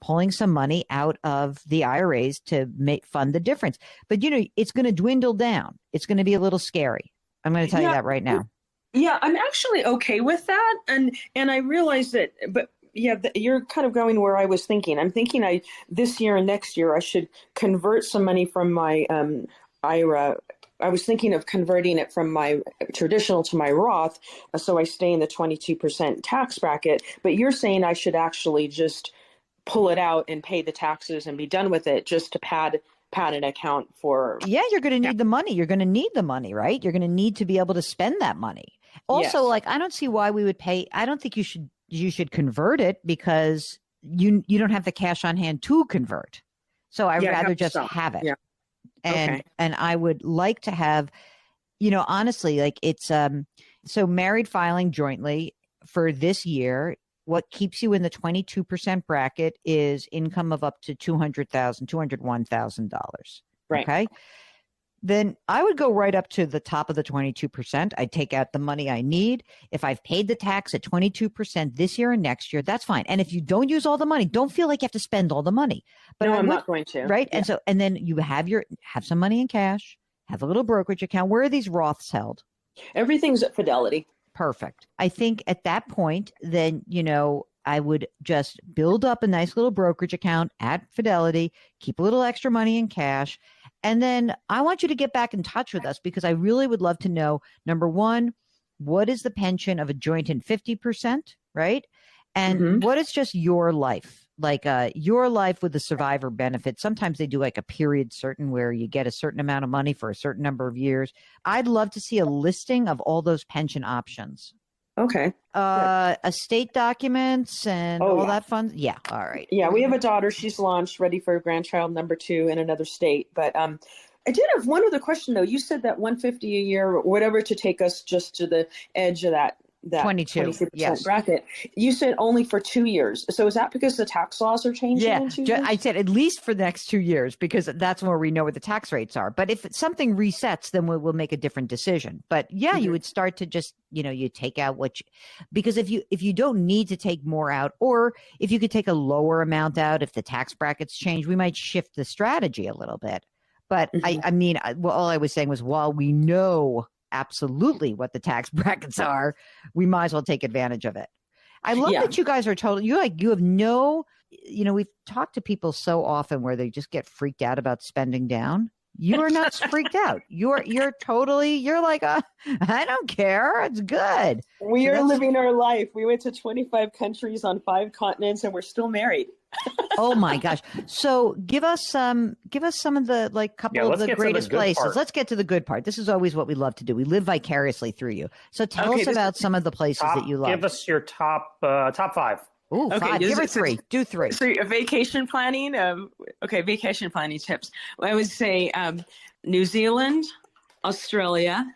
pulling some money out of the IRAs to fund the difference. But, it's going to dwindle down. It's going to be a little scary. I'm going to tell you that right now. Yeah, I'm actually okay with that. And I realize that, but yeah, you're kind of going where I was thinking. I'm thinking this year and next year, I should convert some money from my IRA. I was thinking of converting it from my traditional to my Roth, so I stay in the 22% tax bracket. But you're saying I should actually just pull it out and pay the taxes and be done with it, just to pad an account for. Yeah, you're going to need the money. You're going to need the money, right? You're going to need to be able to spend that money. Also, like, I don't see why we would pay. I don't think you should convert it because you don't have the cash on hand to convert. So I'd rather just have it. Yeah. And I would like to have, honestly, like it's so married filing jointly for this year. What keeps you in the 22% bracket is income of up to $201,000. Right. Okay. Then I would go right up to the top of the 22%. I'd take out the money I need. If I've paid the tax at 22% this year and next year, that's fine. And if you don't use all the money, don't feel like you have to spend all the money. But no, I'm not going to. Right. Yeah. And then you have some money in cash, have a little brokerage account. Where are these Roths held? Everything's at Fidelity. Perfect. I think at that point, then, I would just build up a nice little brokerage account at Fidelity, keep a little extra money in cash. And then I want you to get back in touch with us because I really would love to know, number one, what is the pension of a joint in 50%, right? And what is just your life? Like your life with the survivor benefit. Sometimes they do like a period certain where you get a certain amount of money for a certain number of years. I'd love to see a listing of all those pension options. Okay. Estate documents and all that fun. Yeah. All right. Yeah. We have a daughter. She's launched, ready for grandchild number 2 in another state. But I did have one other question, though. You said that $150 a year or whatever to take us just to the edge of that 22% bracket. You said only for 2 years. So is that because the tax laws are changing in 2 years? I said at least for the next 2 years because that's where we know what the tax rates are. But if something resets, then we'll make a different decision. But you would start to just, you take out because if you don't need to take more out, or if you could take a lower amount out, if the tax brackets change, we might shift the strategy a little bit. But all I was saying was, while we know absolutely what the tax brackets are, we might as well take advantage of it. I love that you guys are you have no, we've talked to people so often where they just get freaked out about spending down. You are not freaked out. You're like, I don't care. It's good. We are living our life. We went to 25 countries on 5 continents and we're still married. Oh my gosh. So give us some of the couple of the greatest places. Part. Let's get to the good part. This is always what we love to do. We live vicariously through you. So tell us about some of the places that you love. Give us your top 5. Ooh, 5. Give her 3. Do 3. So vacation planning. Vacation planning tips. I would say New Zealand, Australia,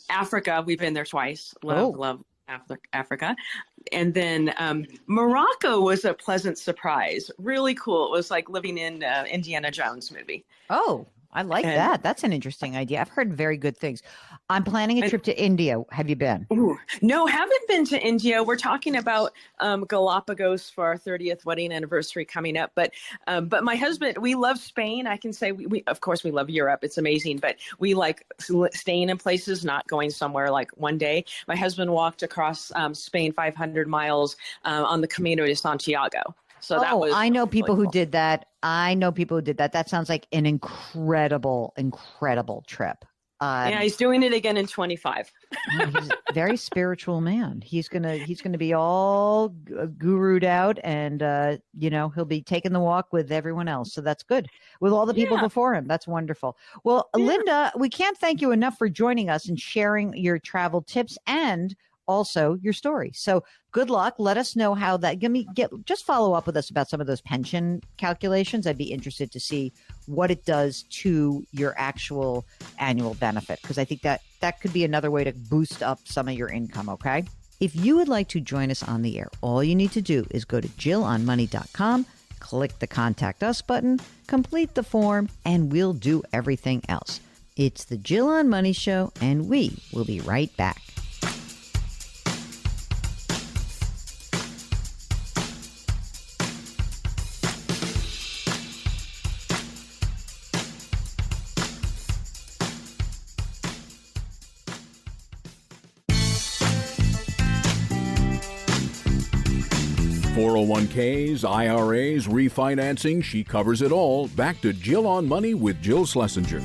Africa. We've been there twice. Love Africa. And then Morocco was a pleasant surprise. Really cool. It was like living in Indiana Jones movie. Oh, I like And- that. That's an interesting idea. I've heard very good things. I'm planning a trip to India. Have you been? Ooh, no, haven't been to India. We're talking about Galapagos for our 30th wedding anniversary coming up. But my husband, we love Spain. I can say we of course we love Europe. It's amazing, but we like staying in places, not going somewhere like one day. My husband walked across Spain 500 miles on the Camino de Santiago. So that was I know people really who did that. That sounds like an incredible, incredible trip. yeah, he's doing it again in 25. He's a very spiritual man. He's gonna be all gurued out, and he'll be taking the walk with everyone else. So that's good. With all the people before him, that's wonderful. Well, Linda, we can't thank you enough for joining us and sharing your travel tips and also your story. So good luck. Let us know how that. Just follow up with us about some of those pension calculations. I'd be interested to see what it does to your actual annual benefit, because I think that could be another way to boost up some of your income. Okay. If you would like to join us on the air, all you need to do is go to JillOnMoney.com, click the Contact Us button, complete the form, and we'll do everything else. It's the Jill on Money Show, and we will be right back. .401ks, IRAs, refinancing, she covers it all. Back to Jill on Money with Jill Schlesinger.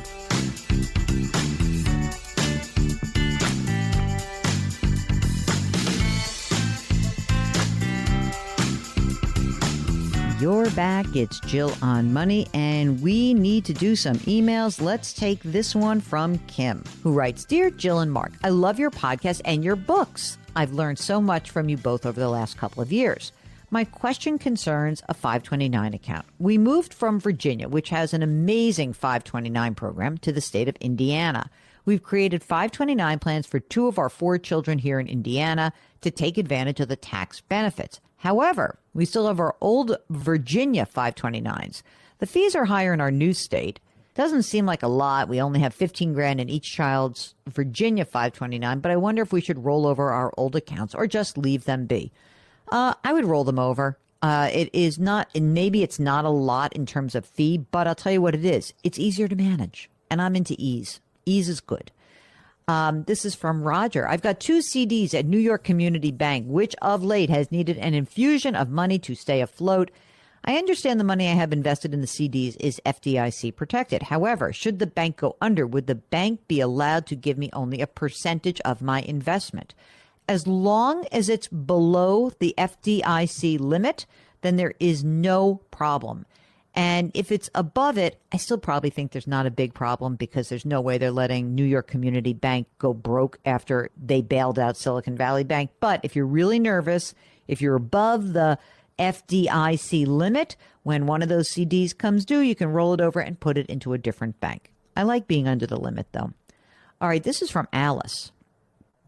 You're back. It's Jill on Money, and we need to do some emails. Let's take this one from Kim, who writes, Dear Jill and Mark, I love your podcast and your books. I've learned so much from you both over the last couple of years. My question concerns a 529 account. We moved from Virginia, which has an amazing 529 program, to the state of Indiana. We've created 529 plans for 2 of our 4 children here in Indiana to take advantage of the tax benefits. However, we still have our old Virginia 529s. The fees are higher in our new state. Doesn't seem like a lot. We only have $15,000 in each child's Virginia 529, but I wonder if we should roll over our old accounts or just leave them be. I would roll them over. It is not, and maybe it's not a lot in terms of fee, but I'll tell you what it is. It's easier to manage, and I'm into ease. Ease is good. This is from Roger. I've got 2 CDs at New York Community Bank, which of late has needed an infusion of money to stay afloat. I understand the money I have invested in the CDs is FDIC protected. However, should the bank go under, would the bank be allowed to give me only a percentage of my investment? As long as it's below the FDIC limit, then there is no problem. And if it's above it, I still probably think there's not a big problem, because there's no way they're letting New York Community Bank go broke after they bailed out Silicon Valley Bank. But if you're really nervous, if you're above the FDIC limit, when one of those CDs comes due, you can roll it over and put it into a different bank. I like being under the limit, though. All right, this is from Alice.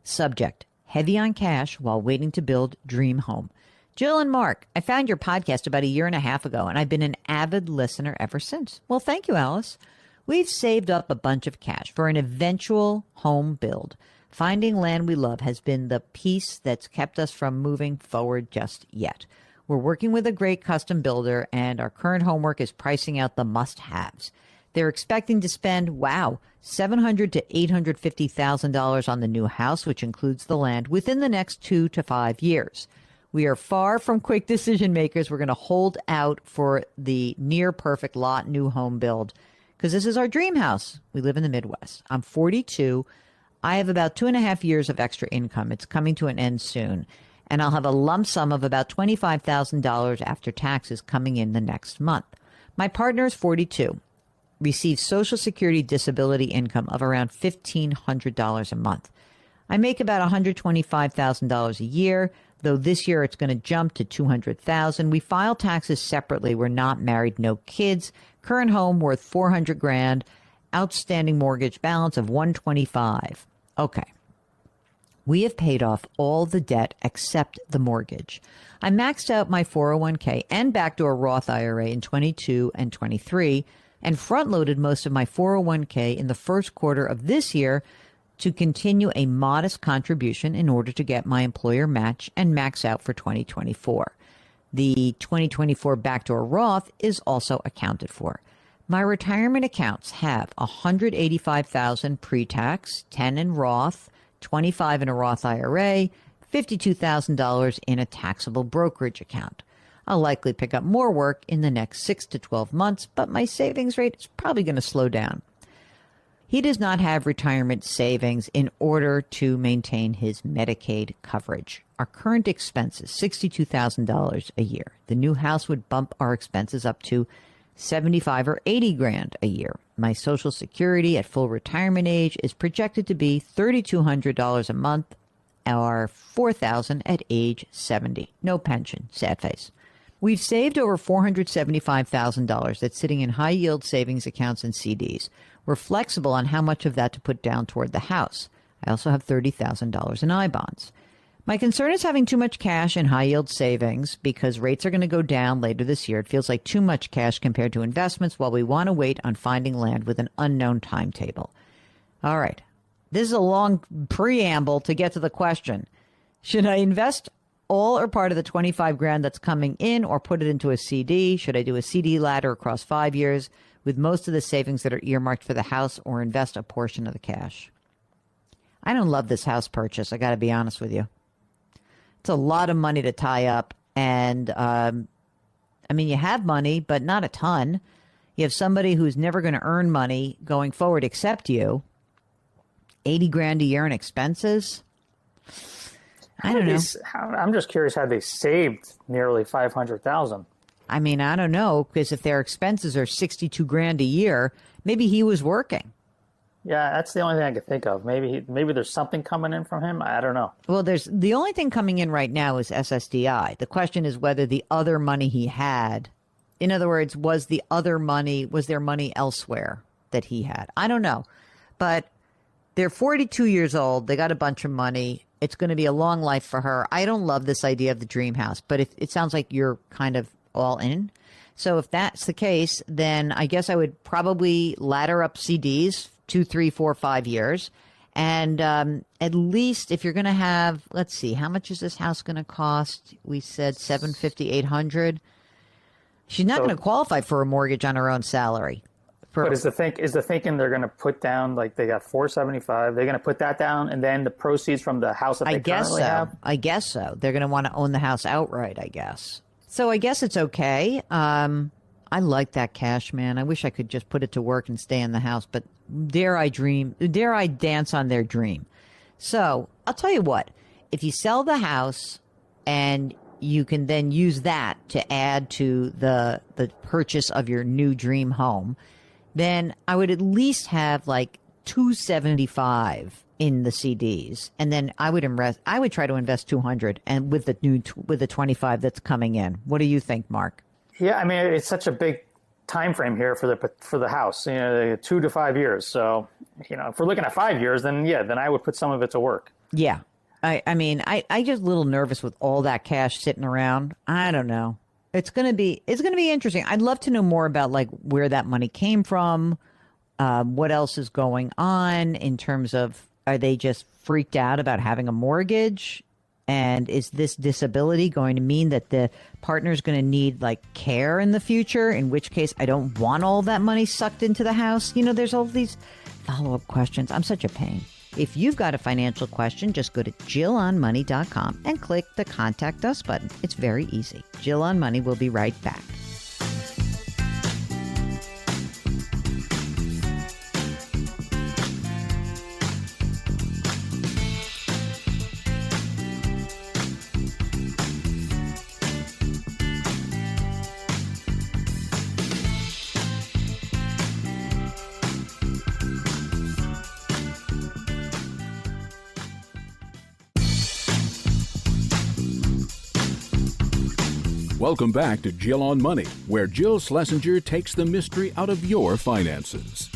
Subject: heavy on cash while waiting to build dream home. Jill and Mark, I found your podcast about 1.5 years ago, and I've been an avid listener ever since. Well, thank you, Alice. We've saved up a bunch of cash for an eventual home build. Finding land we love has been the piece that's kept us from moving forward just yet. We're working with a great custom builder, and our current homework is pricing out the must-haves. They're expecting to spend, $700,000 to $850,000 on the new house, which includes the land, within the next 2 to 5 years. We are far from quick decision makers. We're going to hold out for the near perfect lot new home build, because this is our dream house. We live in the Midwest. I'm 42. I have about 2.5 years of extra income. It's coming to an end soon. And I'll have a lump sum of about $25,000 after taxes coming in the next month. My partner is 42, receives Social Security disability income of around $1,500 a month. I make about $125,000 a year, though this year it's going to jump to $200,000. We file taxes separately. We're not married, no kids. Current home worth $400,000. Outstanding mortgage balance of $125,000. Okay. We have paid off all the debt except the mortgage. I maxed out my 401k and backdoor Roth IRA in 22 and 23, and front-loaded most of my 401k in the first quarter of this year to continue a modest contribution in order to get my employer match and max out for 2024. The 2024 backdoor Roth is also accounted for. My retirement accounts have $185,000 pre-tax, $10,000 in Roth, $25,000 in a Roth IRA, $52,000 in a taxable brokerage account. I'll likely pick up more work in the next 6 to 12 months, but my savings rate is probably going to slow down. He does not have retirement savings in order to maintain his Medicaid coverage. Our current expense is $62,000 a year. The new house would bump our expenses up to $75 or $80,000 a year. My Social Security at full retirement age is projected to be $3,200 a month or $4,000 at age 70. No pension. Sad face. We've saved over $475,000 that's sitting in high-yield savings accounts and CDs. We're flexible on how much of that to put down toward the house. I also have $30,000 in I-bonds. My concern is having too much cash in high-yield savings because rates are going to go down later this year. It feels like too much cash compared to investments while we want to wait on finding land with an unknown timetable. All right. This is a long preamble to get to the question. Should I invest all or part of the $25,000 that's coming in or put it into a CD? Should I do a CD ladder across 5 years with most of the savings that are earmarked for the house or invest a portion of the cash? I don't love this house purchase. I got to be honest with you. It's a lot of money to tie up. And, you have money, but not a ton. You have somebody who's never going to earn money going forward except you. $80,000 a year in expenses. I don't know. I'm just curious how they saved nearly $500,000. I don't know, because if their expenses are $62,000 a year, maybe he was working. Yeah, that's the only thing I could think of. Maybe there's something coming in from him. I don't know. Well, the only thing coming in right now is SSDI. The question is whether the other money he had, in other words, was there money elsewhere that he had? I don't know. But they're 42 years old. They got a bunch of money. It's going to be a long life for her. I don't love this idea of the dream house, but it sounds like you're kind of all in. So if that's the case, then I guess I would probably ladder up CDs 2, 3, 4, 5 years. And at least if you're going to have, let's see, how much is this house going to cost? We said $750,000, $800,000. She's not going to qualify for a mortgage on her own salary. But is the thinking they're going to put down, like they got $475,000, they're going to put that down, and then the proceeds from the house that they currently have? I guess so. They're going to want to own the house outright, I guess. So I guess it's okay. I like that cash, man. I wish I could just put it to work and stay in the house, but dare I dance on their dream. So I'll tell you what, if you sell the house and you can then use that to add to the purchase of your new dream home, then I would at least have like $275 in the CDs, and then I would try to invest $200, and with the 25 that's coming in. What do you think, Mark? Yeah, it's such a big time frame here for the house. 2 to 5 years. So, if we're looking at 5 years, then I would put some of it to work. Yeah, I just a little nervous with all that cash sitting around. I don't know. It's gonna be interesting. I'd love to know more about like where that money came from, what else is going on in terms of, are they just freaked out about having a mortgage? And is this disability going to mean that the partner's going to need like care in the future? In which case, I don't want all that money sucked into the house. There's all these follow-up questions. I'm such a pain. If you've got a financial question, just go to JillOnMoney.com and click the Contact Us button. It's very easy. Jill on Money will be right back. Welcome back to Jill on Money, where Jill Schlesinger takes the mystery out of your finances.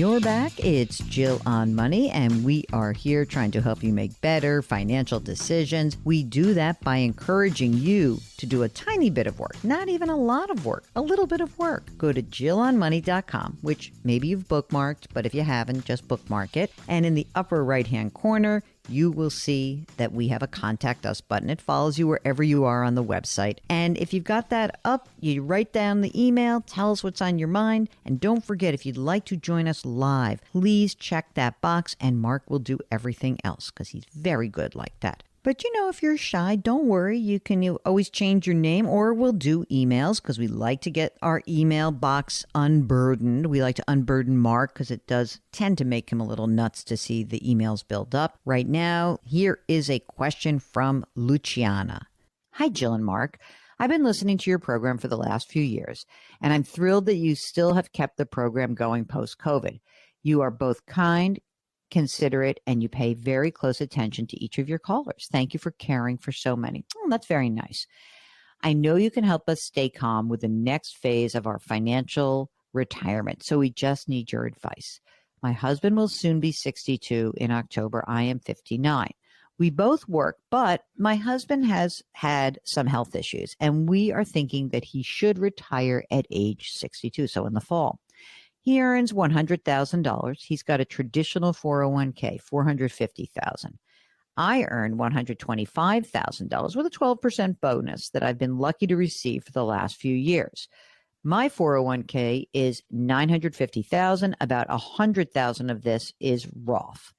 you're back. It's Jill on Money, and we are here trying to help you make better financial decisions. We do that by encouraging you to do a tiny bit of work, not even a lot of work, a little bit of work. Go to JillOnMoney.com, which maybe you've bookmarked, but if you haven't, just bookmark it. And in the upper right-hand corner, you will see that we have a Contact Us button. It follows you wherever you are on the website. And if you've got that up, you write down the email, tell us what's on your mind. And don't forget, if you'd like to join us live, please check that box and Mark will do everything else because he's very good like that. But if you're shy, don't worry. You always change your name, or we'll do emails because we like to get our email box unburdened. We like to unburden Mark because it does tend to make him a little nuts to see the emails build up. Right now, here is a question from Luciana. Hi, Jill and Mark. I've been listening to your program for the last few years, and I'm thrilled that you still have kept the program going post-COVID. You are both kind, considerate, and you pay very close attention to each of your callers. Thank you for caring for so many. Oh, that's very nice. I know you can help us stay calm with the next phase of our financial retirement, so we just need your advice. My husband will soon be 62 in October. I am 59. We both work, but my husband has had some health issues, and we are thinking that he should retire at age 62, so in the fall. He earns $100,000. He's got a traditional 401k, $450,000. I earn $125,000 with a 12% bonus that I've been lucky to receive for the last few years. My 401k is $950,000. About $100,000 of this is Roth.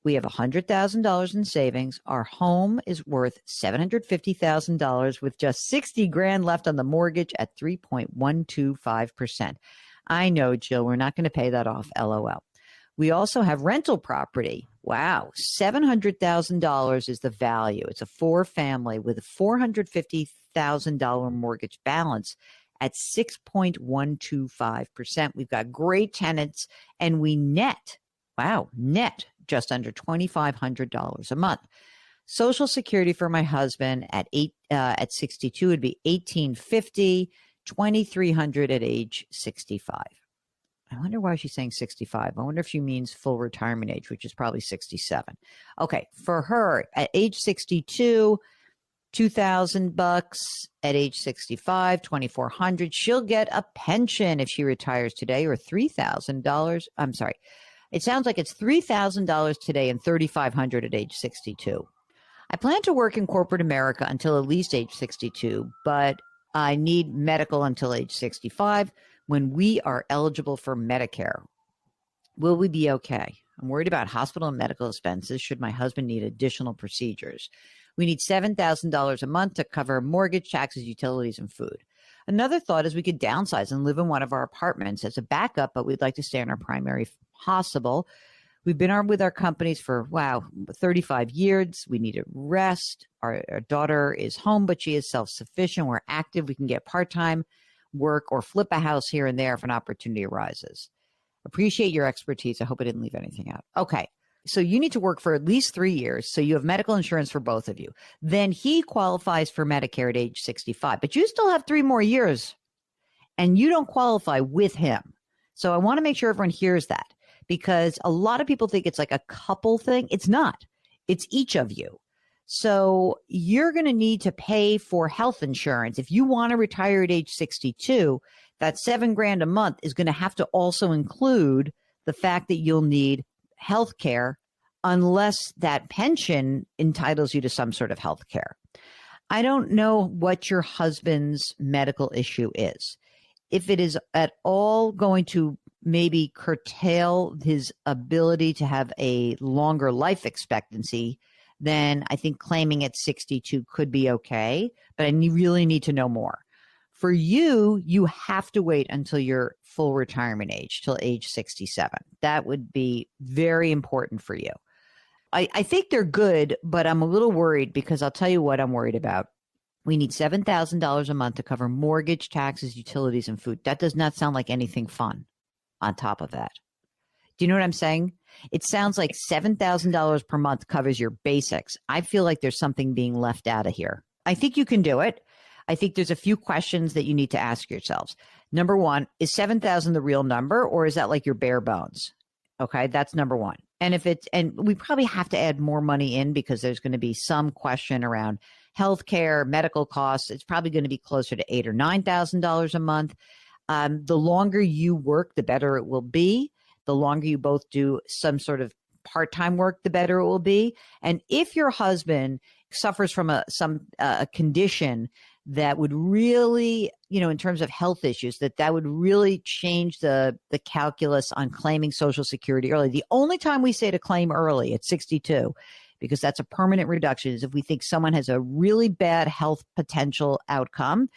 We have $100,000 in savings. Our home is worth $750,000 with just $60,000 left on the mortgage at 3.125%. I know, Jill, we're not going to pay that off, LOL. We also have rental property. Wow, $700,000 is the value. It's a 4-family with a $450,000 mortgage balance at 6.125%. We've got great tenants, and we net just under $2,500 a month. Social Security for my husband at 62 would be $1,850. $2,300 at age 65. I wonder why she's saying 65. I wonder if she means full retirement age, which is probably 67. Okay, for her at age 62, $2,000 at age 65, $2,400. She'll get a pension if she retires today, or $3,000. I'm sorry. It sounds like it's $3,000 today and $3,500 at age 62. I plan to work in corporate America until at least age 62, but I need medical until age 65 when we are eligible for Medicare. Will we be okay? I'm worried about hospital and medical expenses should my husband need additional procedures. We need $7,000 a month to cover mortgage, taxes, utilities, and food. Another thought is we could downsize and live in one of our apartments as a backup, but we'd like to stay in our primary hospital. We've been with our companies for, 35 years. We need a rest. Our daughter is home, but she is self-sufficient. We're active. We can get part-time work or flip a house here and there if an opportunity arises. Appreciate your expertise. I hope I didn't leave anything out. Okay. So you need to work for at least 3 years. So you have medical insurance for both of you. Then he qualifies for Medicare at age 65, but you still have 3 more years and you don't qualify with him. So I want to make sure everyone hears that, because a lot of people think it's like a couple thing. It's not. It's each of you. So you're going to need to pay for health insurance. If you want to retire at age 62, that $7,000 a month is going to have to also include the fact that you'll need health care unless that pension entitles you to some sort of health care. I don't know what your husband's medical issue is. If it is at all going to maybe curtail his ability to have a longer life expectancy, then I think claiming at 62 could be okay, but I really need to know more. For you, you have to wait until your full retirement age, till age 67. That would be very important for you. I think they're good, but I'm a little worried because I'll tell you what I'm worried about. We need $7,000 a month to cover mortgage, taxes, utilities, and food. That does not sound like anything fun on top of that. Do you know what I'm saying? It sounds like $7,000 per month covers your basics. I feel like there's something being left out of here. I think you can do it. I think there's a few questions that you need to ask yourselves. Number one, is 7,000 the real number, or is that like your bare bones? Okay, that's number one. And we probably have to add more money in because there's going to be some question around healthcare, medical costs. It's probably going to be closer to $8,000 or $9,000 a month. The longer you work, the better it will be. The longer you both do some sort of part-time work, the better it will be. And if your husband suffers from a condition that would really, in terms of health issues, that would really change the calculus on claiming Social Security early. The only time we say to claim early at 62, because that's a permanent reduction, is if we think someone has a really bad health potential outcome,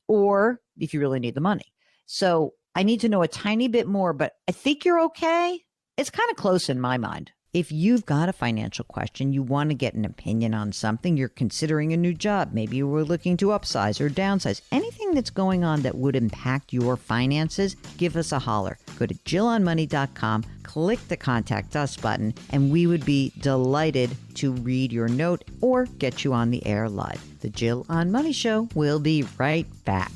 or if you really need the money. So I need to know a tiny bit more, but I think you're okay. It's kind of close in my mind. If you've got a financial question, you want to get an opinion on something, you're considering a new job, maybe you were looking to upsize or downsize, anything that's going on that would impact your finances, give us a holler. Go to JillOnMoney.com, click the Contact Us button, and we would be delighted to read your note or get you on the air live. The Jill on Money Show will be right back.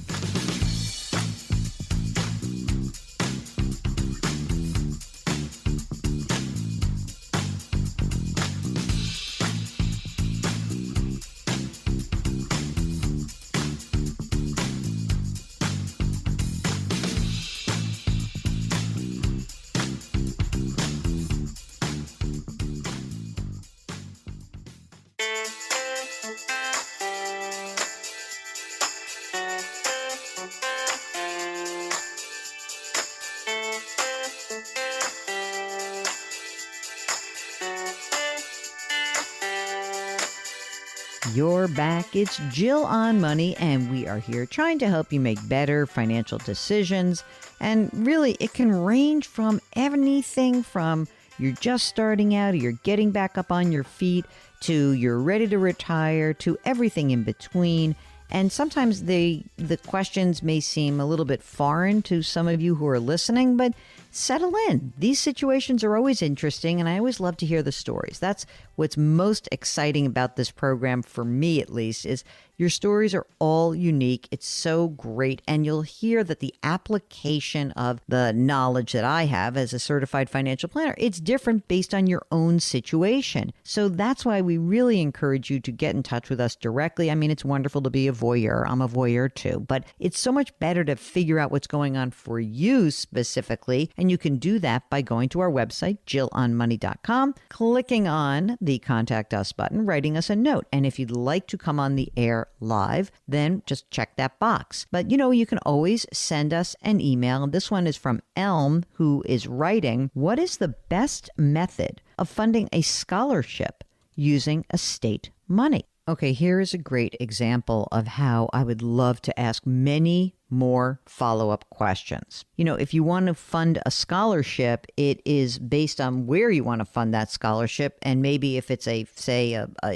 You're back. It's Jill on Money, and we are here trying to help you make better financial decisions. And really, it can range from anything from you're just starting out, or you're getting back up on your feet, to you're ready to retire, to everything in between. And sometimes the questions may seem a little bit foreign to some of you who are listening, but settle in. These situations are always interesting, and I always love to hear the stories. That's what's most exciting about this program, for me at least, is your stories are all unique. It's so great, and you'll hear that the application of the knowledge that I have as a certified financial planner, it's different based on your own situation. So that's why we really encourage you to get in touch with us directly. I mean, it's wonderful to be a voyeur. I'm a voyeur too, but it's so much better to figure out what's going on for you specifically. And you can do that by going to our website, JillOnMoney.com, clicking on the Contact Us button, writing us a note. And if you'd like to come on the air live, then just check that box. But you can always send us an email. This one is from Elm, who is writing, what is the best method of funding a scholarship using estate money? Okay, here is a great example of how I would love to ask many more follow-up questions. If you want to fund a scholarship, it is based on where you want to fund that scholarship. And maybe if it's a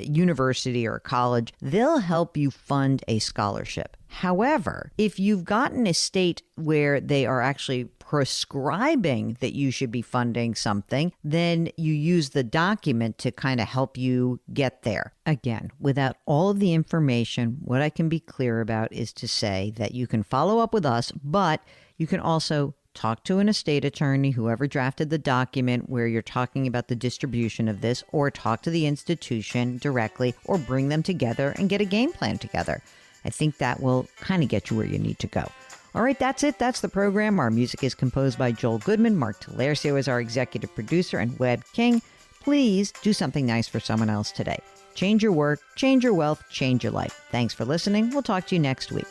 university or a college, they'll help you fund a scholarship. However, if you've got an estate where they are actually prescribing that you should be funding something, then you use the document to kind of help you get there. Again, without all of the information, what I can be clear about is to say that you can follow up with us, but you can also talk to an estate attorney, whoever drafted the document where you're talking about the distribution of this, or talk to the institution directly, or bring them together and get a game plan together. I think that will kind of get you where you need to go. All right, that's it. That's the program. Our music is composed by Joel Goodman. Mark Talercio is our executive producer, and Webb King. Please do something nice for someone else today. Change your work, change your wealth, change your life. Thanks for listening. We'll talk to you next week.